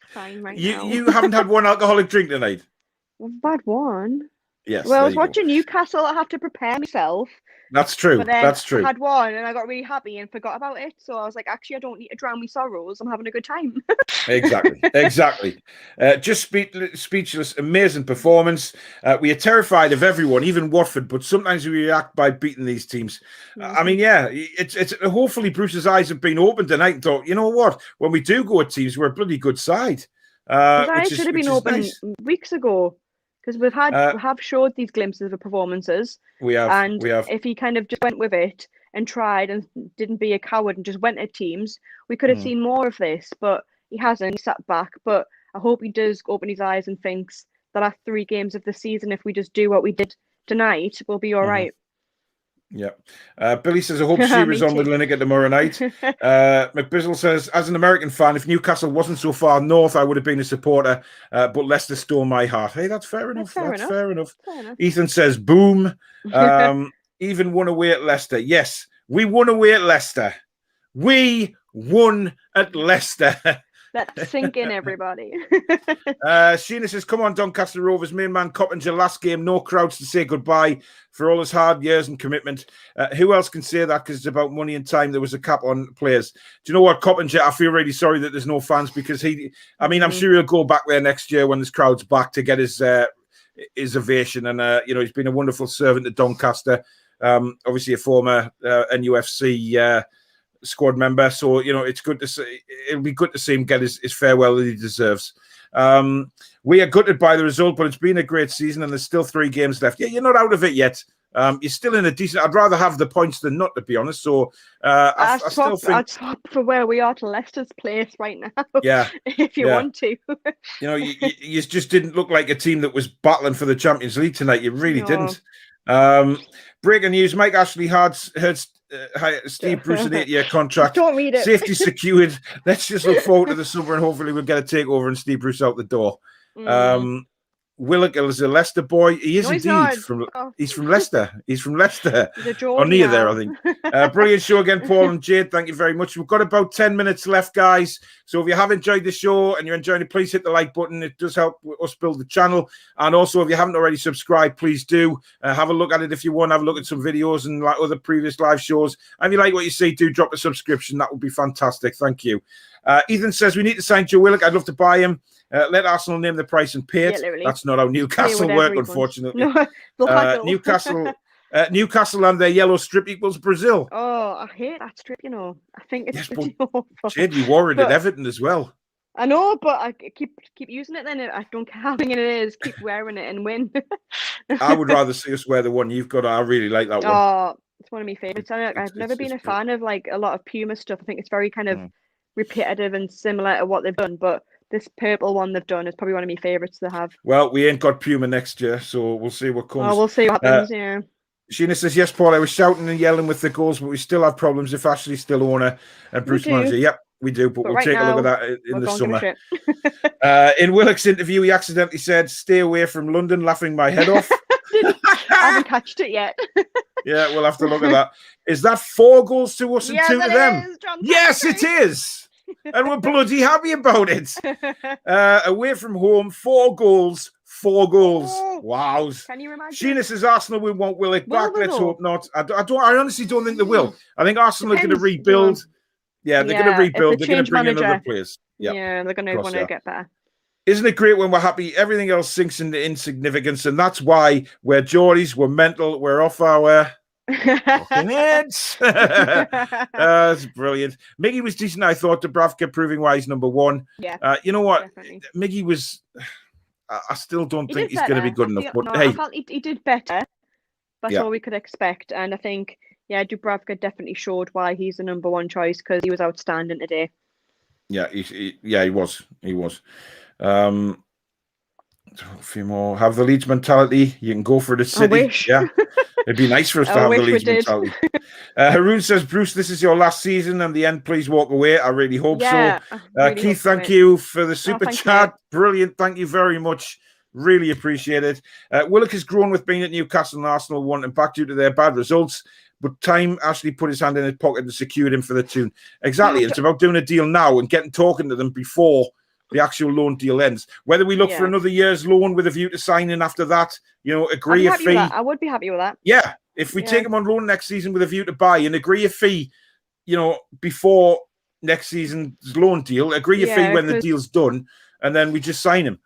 Speaker 4: Fine now.
Speaker 3: You haven't had one alcoholic drink tonight?
Speaker 4: I've had one.
Speaker 3: Yes.
Speaker 4: Well, I was watching Newcastle. I have to prepare myself.
Speaker 3: That's true.
Speaker 4: But then
Speaker 3: That's true.
Speaker 4: I had one and I got really happy and forgot about it. So I was like, actually, I don't need to drown my sorrows. I'm having a good time.
Speaker 3: Exactly. Just speechless. Amazing performance. We are terrified of everyone, even Watford. But sometimes we react by beating these teams. I mean, yeah, it's hopefully Bruce's eyes have been opened tonight and thought, you know what? When we do go at teams, we're a bloody good side. His
Speaker 4: eyes should have been open weeks ago. Because we have showed these glimpses of performances. We have. If he kind of just went with it and tried and didn't be a coward and just went at teams, we could have seen more of this. But he hasn't. He sat back. But I hope he does open his eyes and thinks the last 3 games of the season, if we just do what we did tonight, we'll be all right.
Speaker 3: Yeah. Billy says, I hope Shearer's on with Lineker tomorrow night. McBizzle says, as an American fan, if Newcastle wasn't so far north, I would have been a supporter, but Leicester stole my heart. Hey, that's fair enough. That's fair enough. Ethan says, boom. Even won away at Leicester. Yes, we won away at Leicester. We won at Leicester.
Speaker 4: Let's sink in, everybody.
Speaker 3: Sheena says, come on, Doncaster Rovers, main man Coppinger, last game, no crowds to say goodbye for all his hard years and commitment. Who else can say that? Because it's about money and time. There was a cap on players. Do you know what, Coppinger, I feel really sorry that there's no fans because I'm sure he'll go back there next year when there's crowds back to get his ovation. And, he's been a wonderful servant to Doncaster. Obviously a former NUFC squad member, so it's good to see. It'll be good to see him get his farewell that he deserves. We are gutted by the result, but it's been a great season, and there's still 3 games left. Yeah, you're not out of it yet. You're still in a decent. I'd rather have the points than not, to be honest. So I still think
Speaker 4: I'd swap for where we are to Leicester's place right now.
Speaker 3: Yeah,
Speaker 4: if you want to.
Speaker 3: You just didn't look like a team that was battling for the Champions League tonight. You really didn't. Breaking news: Mike Ashley heard Steve Bruce an 8-year contract.
Speaker 4: Don't read it.
Speaker 3: Safety secured. Let's just look forward to the summer and hopefully we'll get a takeover and Steve Bruce out the door. Willock is a Leicester boy. He is
Speaker 4: No, he's
Speaker 3: indeed
Speaker 4: not.
Speaker 3: from.
Speaker 4: Oh.
Speaker 3: He's from Leicester. He's from Leicester.
Speaker 4: He's a
Speaker 3: Or
Speaker 4: Geordie
Speaker 3: near there,
Speaker 4: now.
Speaker 3: I think. Brilliant show again, Paul and Jade. Thank you very much. We've got about 10 minutes left, guys. So if you have enjoyed the show and you're enjoying it, please hit the like button. It does help us build the channel. And also, if you haven't already subscribed, please do. Have a look at it if you want. Have a look at some videos and like other previous live shows. And if you like what you see, do drop a subscription. That would be fantastic. Thank you. Ethan says we need to sign Joe Willock. I'd love to buy him. Let Arsenal name the price and pay it.
Speaker 4: Yeah,
Speaker 3: That's not how Newcastle work, unfortunately.
Speaker 4: No,
Speaker 3: Newcastle and their yellow strip equals Brazil.
Speaker 4: Oh, I hate that strip, I think it's pretty awful.
Speaker 3: Jade, you wore it at Everton as well.
Speaker 4: I know, but I keep using it then. I don't care how big it is. Keep wearing it and win.
Speaker 3: I would rather see us wear the one you've got. I really like that one.
Speaker 4: Oh, it's one of my favourites. I've never been a fan of like a lot of Puma stuff. I think it's very kind of repetitive and similar to what they've done, but this purple one they've done is probably one of my favourites to have.
Speaker 3: Well, we ain't got Puma next year, so we'll see what comes.
Speaker 4: Oh, we'll see what happens, yeah.
Speaker 3: Sheena says, yes, Paul, I was shouting and yelling with the goals, but we still have problems if Ashley's still owner and Bruce manager. Yep, we do, but we'll take a look at that in the summer. In Willock's interview, he accidentally said, stay away from London, laughing my head off.
Speaker 4: I haven't catched it yet.
Speaker 3: Yeah, we'll have to look at that. Is that 4 goals to us and 2 to them?
Speaker 4: Is, John
Speaker 3: yes, it is. And we're bloody happy about it. Away from home, 4 goals. 4 goals.
Speaker 4: Oh,
Speaker 3: wow.
Speaker 4: Can you imagine?
Speaker 3: Sheena says Arsenal will want Willock back. Let's hope not. I honestly don't think they will. I think Arsenal are going to rebuild. Yeah, they're going to rebuild. They're going to bring in other players. Yep.
Speaker 4: Yeah, they're going to want to get better.
Speaker 3: Isn't it great when we're happy? Everything else sinks into insignificance, and that's why we're Geordies, we're mental, we're off our fucking heads. That's brilliant. Miggy was decent, I thought. Dubravka proving why he's number 1.
Speaker 4: Yeah,
Speaker 3: you know what?
Speaker 4: Definitely.
Speaker 3: Miggy was. I still don't think he's
Speaker 4: better.
Speaker 3: going to be good enough. But
Speaker 4: I
Speaker 3: hey,
Speaker 4: felt he did better. That's all we could expect, and I think Dubravka definitely showed why he's the number 1 choice because he was outstanding today. Yeah,
Speaker 3: he was. He was. A few more. Have the Leeds mentality. You can go for the City.
Speaker 4: I wish.
Speaker 3: Yeah, it'd be nice for us to have the Leeds mentality. Haroon says, Bruce, this is your last season and the end. Please walk away. I really hope so. Really Keith, thank you for the super chat. Brilliant. Thank you very much. Really appreciate it. Willock has grown with being at Newcastle and Arsenal wanting back due to their bad results. But time actually put his hand in his pocket and secured him for the Toon. Exactly. It's about doing a deal now and talking to them before the actual loan deal ends. Whether we look for another year's loan with a view to signing after that, agree a fee.
Speaker 4: I would be happy with that.
Speaker 3: Yeah. If we take him on loan next season with a view to buy and agree a fee, before next season's loan deal, agree a fee when the deal's done, and then we just sign him.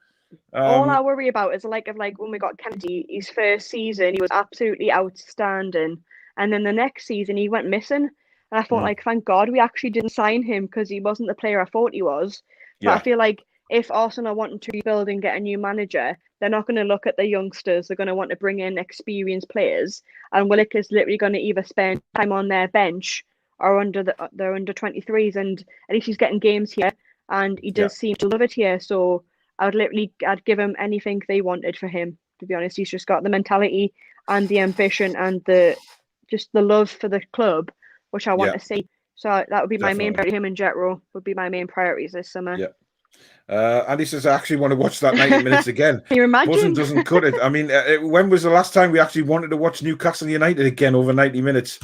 Speaker 4: All I worry about is like when we got Kennedy, his first season, he was absolutely outstanding. And then the next season, he went missing. And I thought, thank God we actually didn't sign him because he wasn't the player I thought he was. But I feel like if Arsenal are wanting to rebuild and get a new manager, they're not going to look at the youngsters. They're going to want to bring in experienced players. And Willock is literally going to either spend time on their bench or under their under 23s. And at least he's getting games here. And he does seem to love it here. So I'd give him anything they wanted for him, to be honest. He's just got the mentality and the ambition and the love for the club, which I want to see. So that would be my main priority. Him and Jetro would be my main priorities this summer.
Speaker 3: Yeah. Andy says, I actually want to watch that 90 minutes again.
Speaker 4: Can you imagine?
Speaker 3: Buzzing doesn't cut it. I mean, when was the last time we actually wanted to watch Newcastle United again over 90 minutes?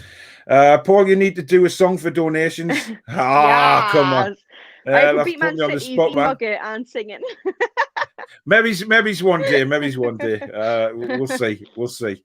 Speaker 3: Paul, you need to do a song for donations. Come on.
Speaker 4: I could beat Man City, Nugget and singing.
Speaker 3: Maybe's one day. We'll see. We'll see.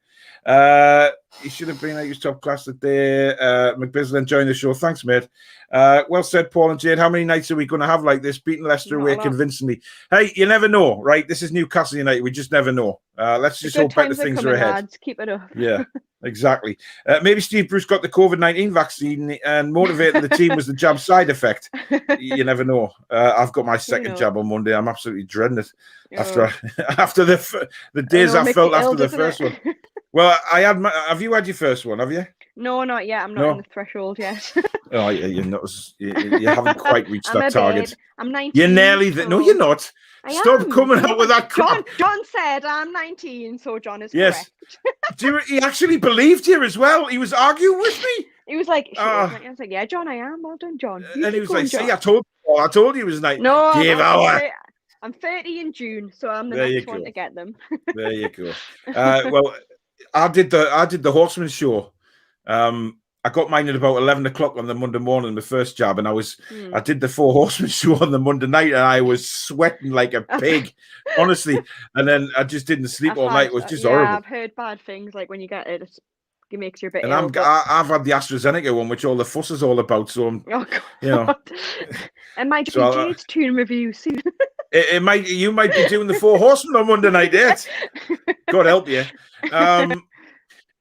Speaker 3: He should have been at his top class today. McBizzle enjoying the show. Thanks, mate. Well said, Paul and Jade. How many nights are we going to have like this? Beating Leicester away convincingly. Hey, you never know, right? This is Newcastle United. We just never know. Let's just hope better things are ahead.
Speaker 4: Lads. Keep it up.
Speaker 3: Yeah, exactly. Maybe Steve Bruce got the COVID-19 vaccine and motivating the team was the jab side effect. You never know. I've got my second jab on Monday. I'm absolutely dreading it after the days I felt after the first one. Well, have you had your first one? Have you?
Speaker 4: No, not yet. I'm not on the threshold yet.
Speaker 3: Oh, you're not. You haven't quite reached that target.
Speaker 4: I'm 19.
Speaker 3: You're nearly there. No, you're not. Stop coming out with that crap.
Speaker 4: John said I'm 19, so John is
Speaker 3: correct.
Speaker 4: Yes.
Speaker 3: He actually believed you as well. He was arguing with me.
Speaker 4: He was like, I was like, yeah, John, I am. Well done, John.
Speaker 3: And he was like, see, I told you he was 19.
Speaker 4: No,
Speaker 3: give hour.
Speaker 4: I'm 30 in June, so I'm the
Speaker 3: There you
Speaker 4: next one
Speaker 3: go.
Speaker 4: to get them.
Speaker 3: There you go. Well, I did the Horseman show. I got mine at about 11 o'clock on the Monday morning, the first job, and I did the Four Horsemen show on the Monday night, and I was sweating like a pig, honestly. And then I just didn't sleep all night. It was just horrible.
Speaker 4: I've heard bad things, like when you get it, it makes you a bit
Speaker 3: And
Speaker 4: ill.
Speaker 3: I've had the AstraZeneca one, which all the fuss is all about. So I'm,
Speaker 4: Oh God.
Speaker 3: you know,
Speaker 4: It might be
Speaker 3: So,
Speaker 4: Jayde's Toon review soon.
Speaker 3: you might be doing the Four Horsemen on Monday night yet. God help you.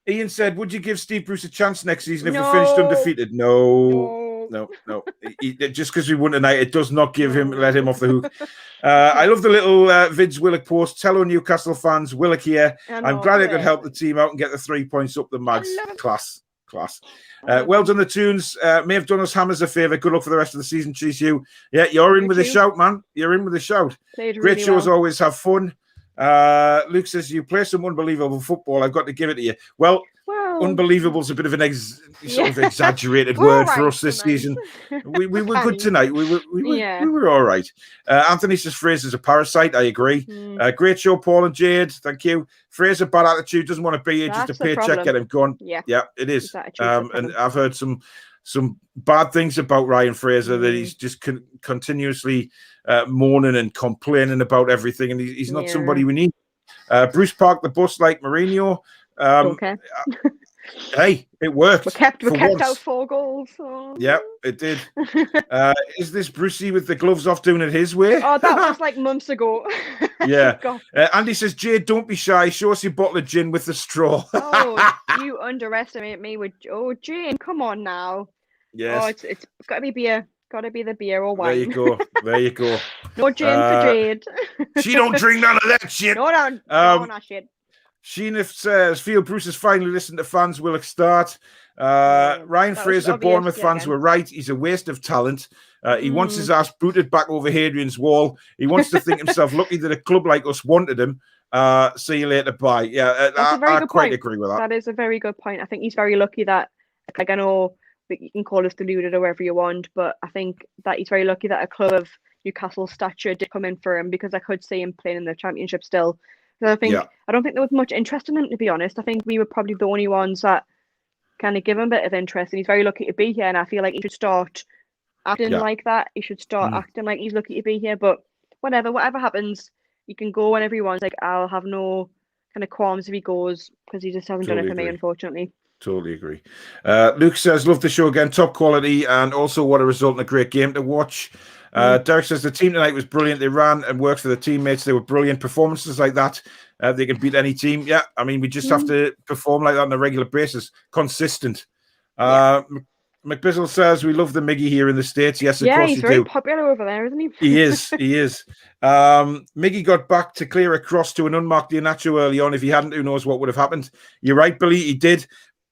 Speaker 3: Ian said, "Would you give Steve Bruce a chance next season if we finished undefeated?" No. Just because we won tonight, it does not let him off the hook. I love the little Vids Willock post. Hello, Newcastle fans. Willock here. I'm glad I could help the team out and get the 3 points up the mags. Class. Well done, the Toons. May have done us Hammers a favour. Good luck for the rest of the season. Cheers, you. Yeah, you're in with a shout, man. You're in with a shout. Great shows, always have fun. Luke says, you play some unbelievable football. I've got to give it to you. Well, unbelievable is a bit of an sort of exaggerated word for us this season. We were good tonight. We were all right. Anthony says Fraser's a parasite. I agree. Great show, Paul and Jade. Thank you. Fraser, bad attitude, doesn't want to be here, just a paycheck, get him gone. Yeah, it is. And I've heard some bad things about Ryan Fraser, that he's just continuously moaning and complaining about everything, and he's not somebody we need. Bruce parked the bus like Mourinho.
Speaker 4: Okay.
Speaker 3: Hey, it worked.
Speaker 4: We kept out 4 goals. So.
Speaker 3: Yeah, it did. Is this Brucey with the gloves off doing it his way?
Speaker 4: Oh, that was like months ago.
Speaker 3: Yeah. Andy says, Jade, don't be shy. Show us your bottle of gin with the straw.
Speaker 4: Oh, you underestimate me with... Oh, Jane, come on now.
Speaker 3: Yes.
Speaker 4: Oh, it's got to be beer. Got to be the beer or wine.
Speaker 3: There you go.
Speaker 4: No gin for Jade.
Speaker 3: She don't drink none of that shit.
Speaker 4: No, not shit.
Speaker 3: Sheena says, feel Bruce has finally listened to fans. Will it start? Ryan Fraser, Bournemouth fans were right. He's a waste of talent. He wants his ass booted back over Hadrian's Wall. He wants to think himself lucky that a club like us wanted him. See you later. Bye. Yeah, I quite agree with that.
Speaker 4: That is a very good point. I think he's very lucky that, like, I know you can call us deluded or whatever you want, but I think that he's very lucky that a club of Newcastle's stature did come in for him, because I could see him playing in the Championship still. So I don't think there was much interest in him, to be honest. I think we were probably the only ones that kind of give him a bit of interest, and he's very lucky to be here, and I feel like he should start acting like that. He should start acting like he's lucky to be here. But whatever happens, he can go whenever he wants. Like, I'll have no kind of qualms if he goes, because he just hasn't done it for me, unfortunately.
Speaker 3: Totally agree. Luke says, love the show again, top quality, and also what a result and a great game to watch. Derek says the team tonight was brilliant. They ran and worked for the teammates. They were brilliant. Performances like that, they can beat any team. Yeah, I mean, we just have to perform like that on a regular basis, consistent. McBizzle says we love the Miggy here in the States. Yes, of course
Speaker 4: he's very popular over there, isn't he?
Speaker 3: He is. Miggy got back to clear a cross to an unmarked Iheanacho early on. If he hadn't, who knows what would have happened. You're right, Billy, he did.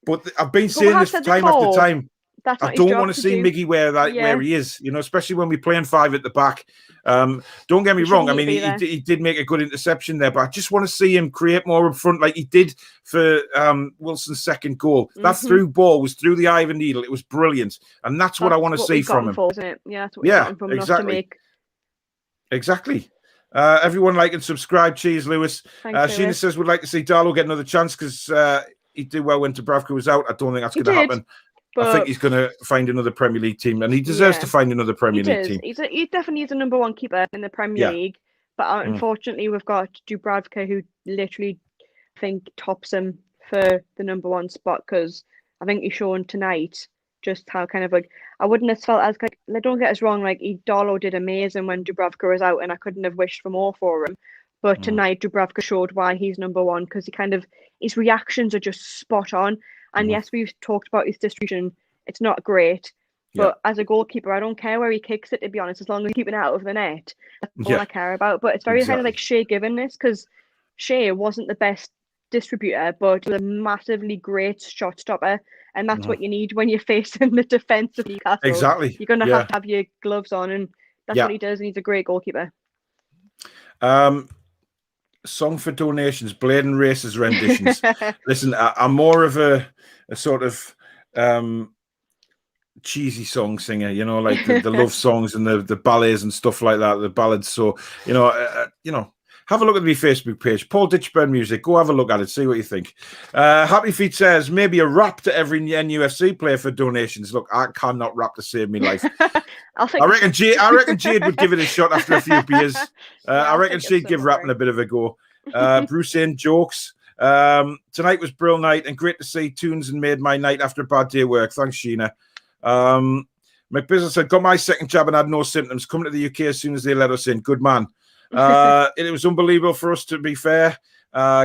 Speaker 3: But I've been saying this time after time. I don't want to see Miggy where he is, especially when we play in 5 at the back. Don't get me wrong. I mean, he did make a good interception there, but I just want to see him create more up front like he did for Wilson's second goal. That through ball was through the eye of a needle. It was brilliant. And that's what I want to see from him.
Speaker 4: Isn't it? Yeah, that's what we've got him from,
Speaker 3: exactly. Exactly. Everyone like and subscribe. Cheers, Lewis. Sheena says we'd like to see Darlow get another chance, because he did well when Dubravka was out. I don't think that's going to happen. But I think he's going to find another Premier League team, and he deserves to find another Premier League team.
Speaker 4: He definitely is a number 1 keeper in the Premier League, but unfortunately we've got Dubravka, who literally, I think, tops him for the number 1 spot, because I think he's shown tonight just how kind of like, I wouldn't have felt as like, don't get us wrong, like Darlow did amazing when Dubravka was out, and I couldn't have wished for more for him. But tonight Dubravka showed why he's number 1, because his reactions are just spot on. And yes, we've talked about his distribution. It's not great. But as a goalkeeper, I don't care where he kicks it, to be honest, as long as he's keeping it out of the net. That's all I care about. But it's very kind of like Shea given this, because Shea wasn't the best distributor, but he was a massively great shot stopper. And that's what you need when you're facing the defence of Newcastle.
Speaker 3: Exactly.
Speaker 4: You're going to have your gloves on, and that's what he does, and he's a great goalkeeper.
Speaker 3: Song for donations, Blade and Races renditions. Listen, I'm more of a sort of cheesy song singer, like the love songs and the ballets and stuff like that, the ballads. So, have a look at the Facebook page, Paul Ditchburn Music. Go have a look at it, see what you think. Happy Feet says, maybe a rap to every NUFC player for donations. Look, I cannot rap to save me life. I reckon Jayde would give it a shot after a few beers. I reckon she'd give rapping a bit of a go. Bruce in jokes. Tonight was Brill night and great to see Toons and made my night after a bad day of work. Thanks, Sheena. McBusiness said, got my second jab and had no symptoms. Coming to the UK as soon as they let us in. Good man. It was unbelievable for us, to be fair.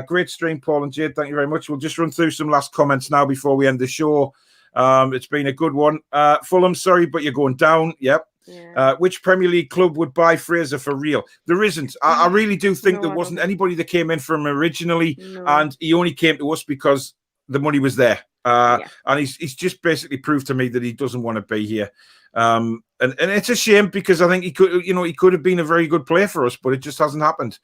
Speaker 3: Great stream, Paul and Jayde. Thank you very much. We'll just run through some last comments now before we end the show. It's been a good one. Fulham, sorry, but you're going down. Yep. Yeah. Which Premier League club would buy Fraser for real? There isn't. I really do think there wasn't anybody that came in from originally, and he only came to us because the money was there. And he's just basically proved to me that he doesn't want to be here. And it's a shame because I think he could have been a very good player for us, but it just hasn't happened.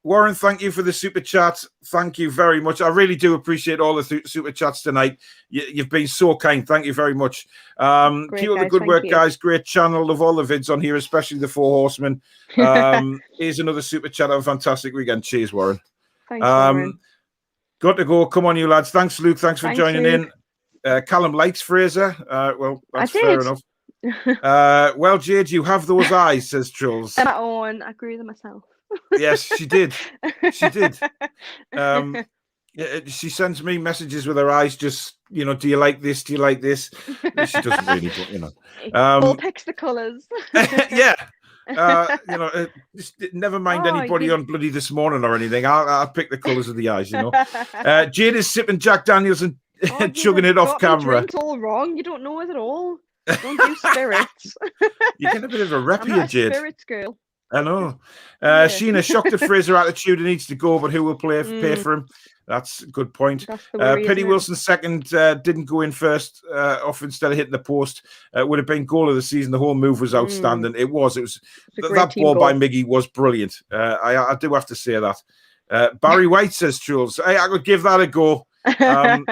Speaker 3: Warren, thank you for the super chat. Thank you very much. I really do appreciate all the super chats tonight. You've been so kind. Thank you very much. Keep up the good work, guys. Great channel. Love all the vids on here, especially the Four Horsemen. Here's another super chat. Have a fantastic weekend. Cheers, Warren.
Speaker 4: Thanks, Warren.
Speaker 3: Got to go. Come on, you lads. Thanks, Luke. Thanks for joining in. Callum likes Fraser. Well, that's fair enough. Well, Jayde, you have those eyes, says Jules.
Speaker 4: I agree with myself.
Speaker 3: Yes, she did. She did. She sends me messages with her eyes, just, do you like this? Do you like this? She doesn't really, but,
Speaker 4: Paul picks the colours.
Speaker 3: Yeah. Just never mind anybody on bloody This Morning or anything. I'll pick the colours of the eyes, Jayde is sipping Jack Daniels and chugging it off camera.
Speaker 4: It's all wrong. You don't know it at all. Don't do spirits.
Speaker 3: You get a bit of a rep here, Jayde.
Speaker 4: Spirits girl.
Speaker 3: I know. Sheena, shocked at Fraser attitude. He needs to go, but who will pay for him? That's a good point. Penny Wilson second didn't go in first off instead of hitting the post. Would have been goal of the season. The whole move was outstanding. It was that ball by Miggy was brilliant. I do have to say that. Barry White says, Jules, hey, I could give that a go.
Speaker 4: Got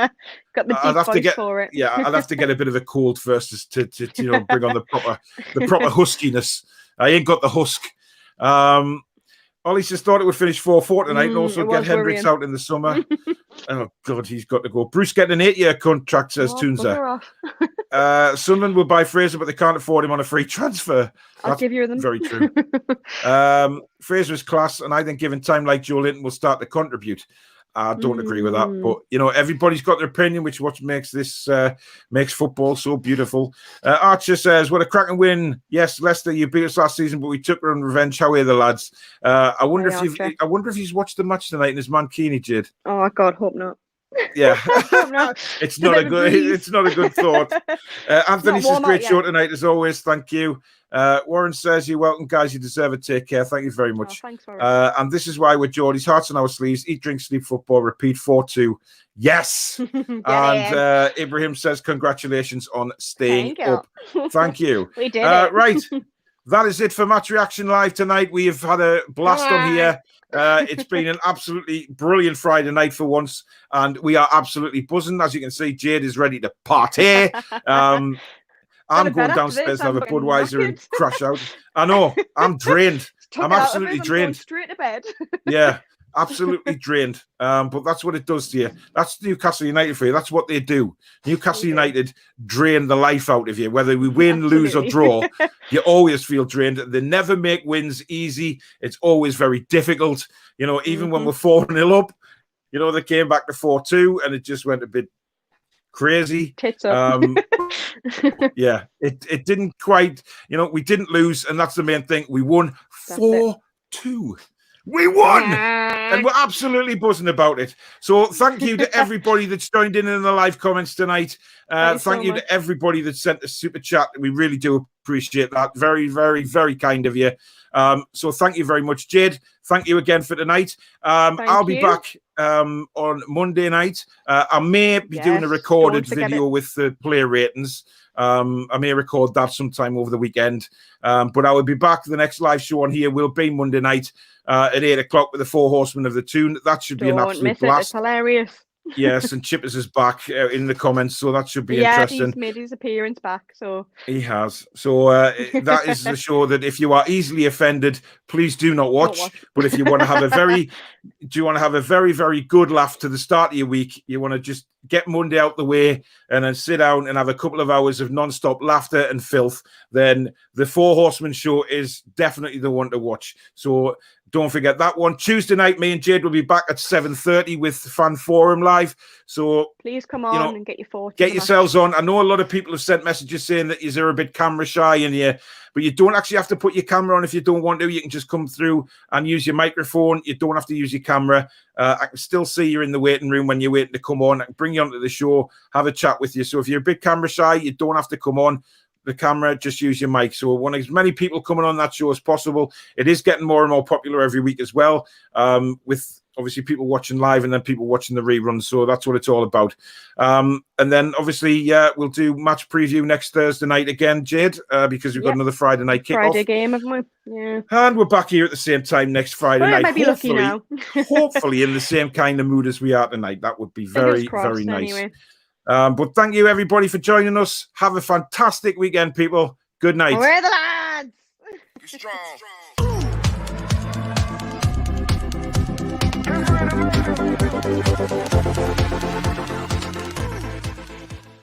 Speaker 4: the deep voice for it.
Speaker 3: Yeah, I'll have to get a bit of a cold first to bring on the proper huskiness. I ain't got the husk. Ollie just thought it would finish 4-4 tonight and also get Hendricks out in the summer. Oh, God, he's got to go. Bruce getting an 8-year contract, says Toonza. Sunderland will buy Fraser, but they can't afford him on a free transfer.
Speaker 4: I'll give you them.
Speaker 3: Very true. Fraser is class, and I think given time like Joe Linton will start to contribute. I don't agree with that, but everybody's got their opinion, which is what makes this makes football so beautiful. Archer says, "What a cracking win! Yes, Leicester, you beat us last season, but we took on revenge. How are the lads? I wonder if he's watched the match tonight in his Mankini, Jayde.
Speaker 4: Oh God, hope not.
Speaker 3: Yeah, it's not a good thought. Anthony says, great show tonight as always. Thank you. Warren says, you're welcome, guys. You deserve it. Take care. Thank you very much.
Speaker 4: Thanks,
Speaker 3: and this is why we're Geordie's hearts on our sleeves. Eat, drink, sleep, football. Repeat 4-2. Yes. And Ibrahim says, congratulations on staying up. Thank you.
Speaker 4: We did it.
Speaker 3: Right. That is it for Match Reaction Live tonight. We have had a blast on here. It's been an absolutely brilliant Friday night for once, and we are absolutely buzzing. As you can see, Jayde is ready to party. I'm going downstairs to have a Budweiser and crash out. I know. I'm drained. I'm absolutely drained.
Speaker 4: Straight to bed.
Speaker 3: Yeah, absolutely drained. But that's what it does to you. That's Newcastle United for you. That's what they do. Newcastle United drain the life out of you. Whether we win, lose, or draw, you always feel drained. They never make wins easy. It's always very difficult. Even when we're 4-0 up, they came back to 4-2 and it just went a bit crazy. Yeah, it didn't quite, we didn't lose, and that's the main thing. We won 4-2. We won, and we're absolutely buzzing about it. So thank you to everybody that's joined in the live comments tonight. Thank you to everybody that sent a super chat. We really do appreciate that. Very, very, very kind of you. So thank you very much, Jayde. Thank you again for tonight. I'll be back on Monday night. I may be doing a recorded video with the player ratings. I may record that sometime over the weekend. But I will be back. The next live show on here will be Monday night at 8 o'clock with the Four Horsemen of the Toon. That should be an absolute blast.
Speaker 4: It's hilarious.
Speaker 3: Yes, and Chippers is back in the comments, so that should be
Speaker 4: Yeah,
Speaker 3: interesting.
Speaker 4: he's made his appearance back, so
Speaker 3: He has. So that is the show that if you are easily offended, please do not watch.
Speaker 4: Don't watch.
Speaker 3: But if you want to have a very, very good laugh to the start of your week, you want to just get Monday out the way and then sit down and have a couple of hours of non-stop laughter and filth, then the Four Horsemen show is definitely the one to watch. So don't forget that one. Tuesday night, me and Jayde will be back at 7:30 with Fan Forum Live. So
Speaker 4: please come on and get your thoughts.
Speaker 3: Get yourselves on. I know a lot of people have sent messages saying that you're a bit camera shy but you don't actually have to put your camera on if you don't want to. You can just come through and use your microphone. You don't have to use your camera. I can still see you in the waiting room when you're waiting to come on. I can bring you onto the show, have a chat with you. So if you're a bit camera shy, you don't have to come on the camera, just use your mic. So we want as many people coming on that show as possible. It is getting more and more popular every week as well, with obviously people watching live and then people watching the reruns. So that's what it's all about. And then obviously we'll do match preview next Thursday night again, Jayde, because we've got another Friday night kickoff.
Speaker 4: Friday game, haven't we? Yeah.
Speaker 3: And we're back here at the same time next Friday night.
Speaker 4: Might be lucky now.
Speaker 3: Hopefully in the same kind of mood as we are tonight. That would be very, very nice.
Speaker 4: Anyway.
Speaker 3: But thank you everybody for joining us. Have a fantastic weekend, people. Good night.
Speaker 4: We're the lads.
Speaker 2: Strong.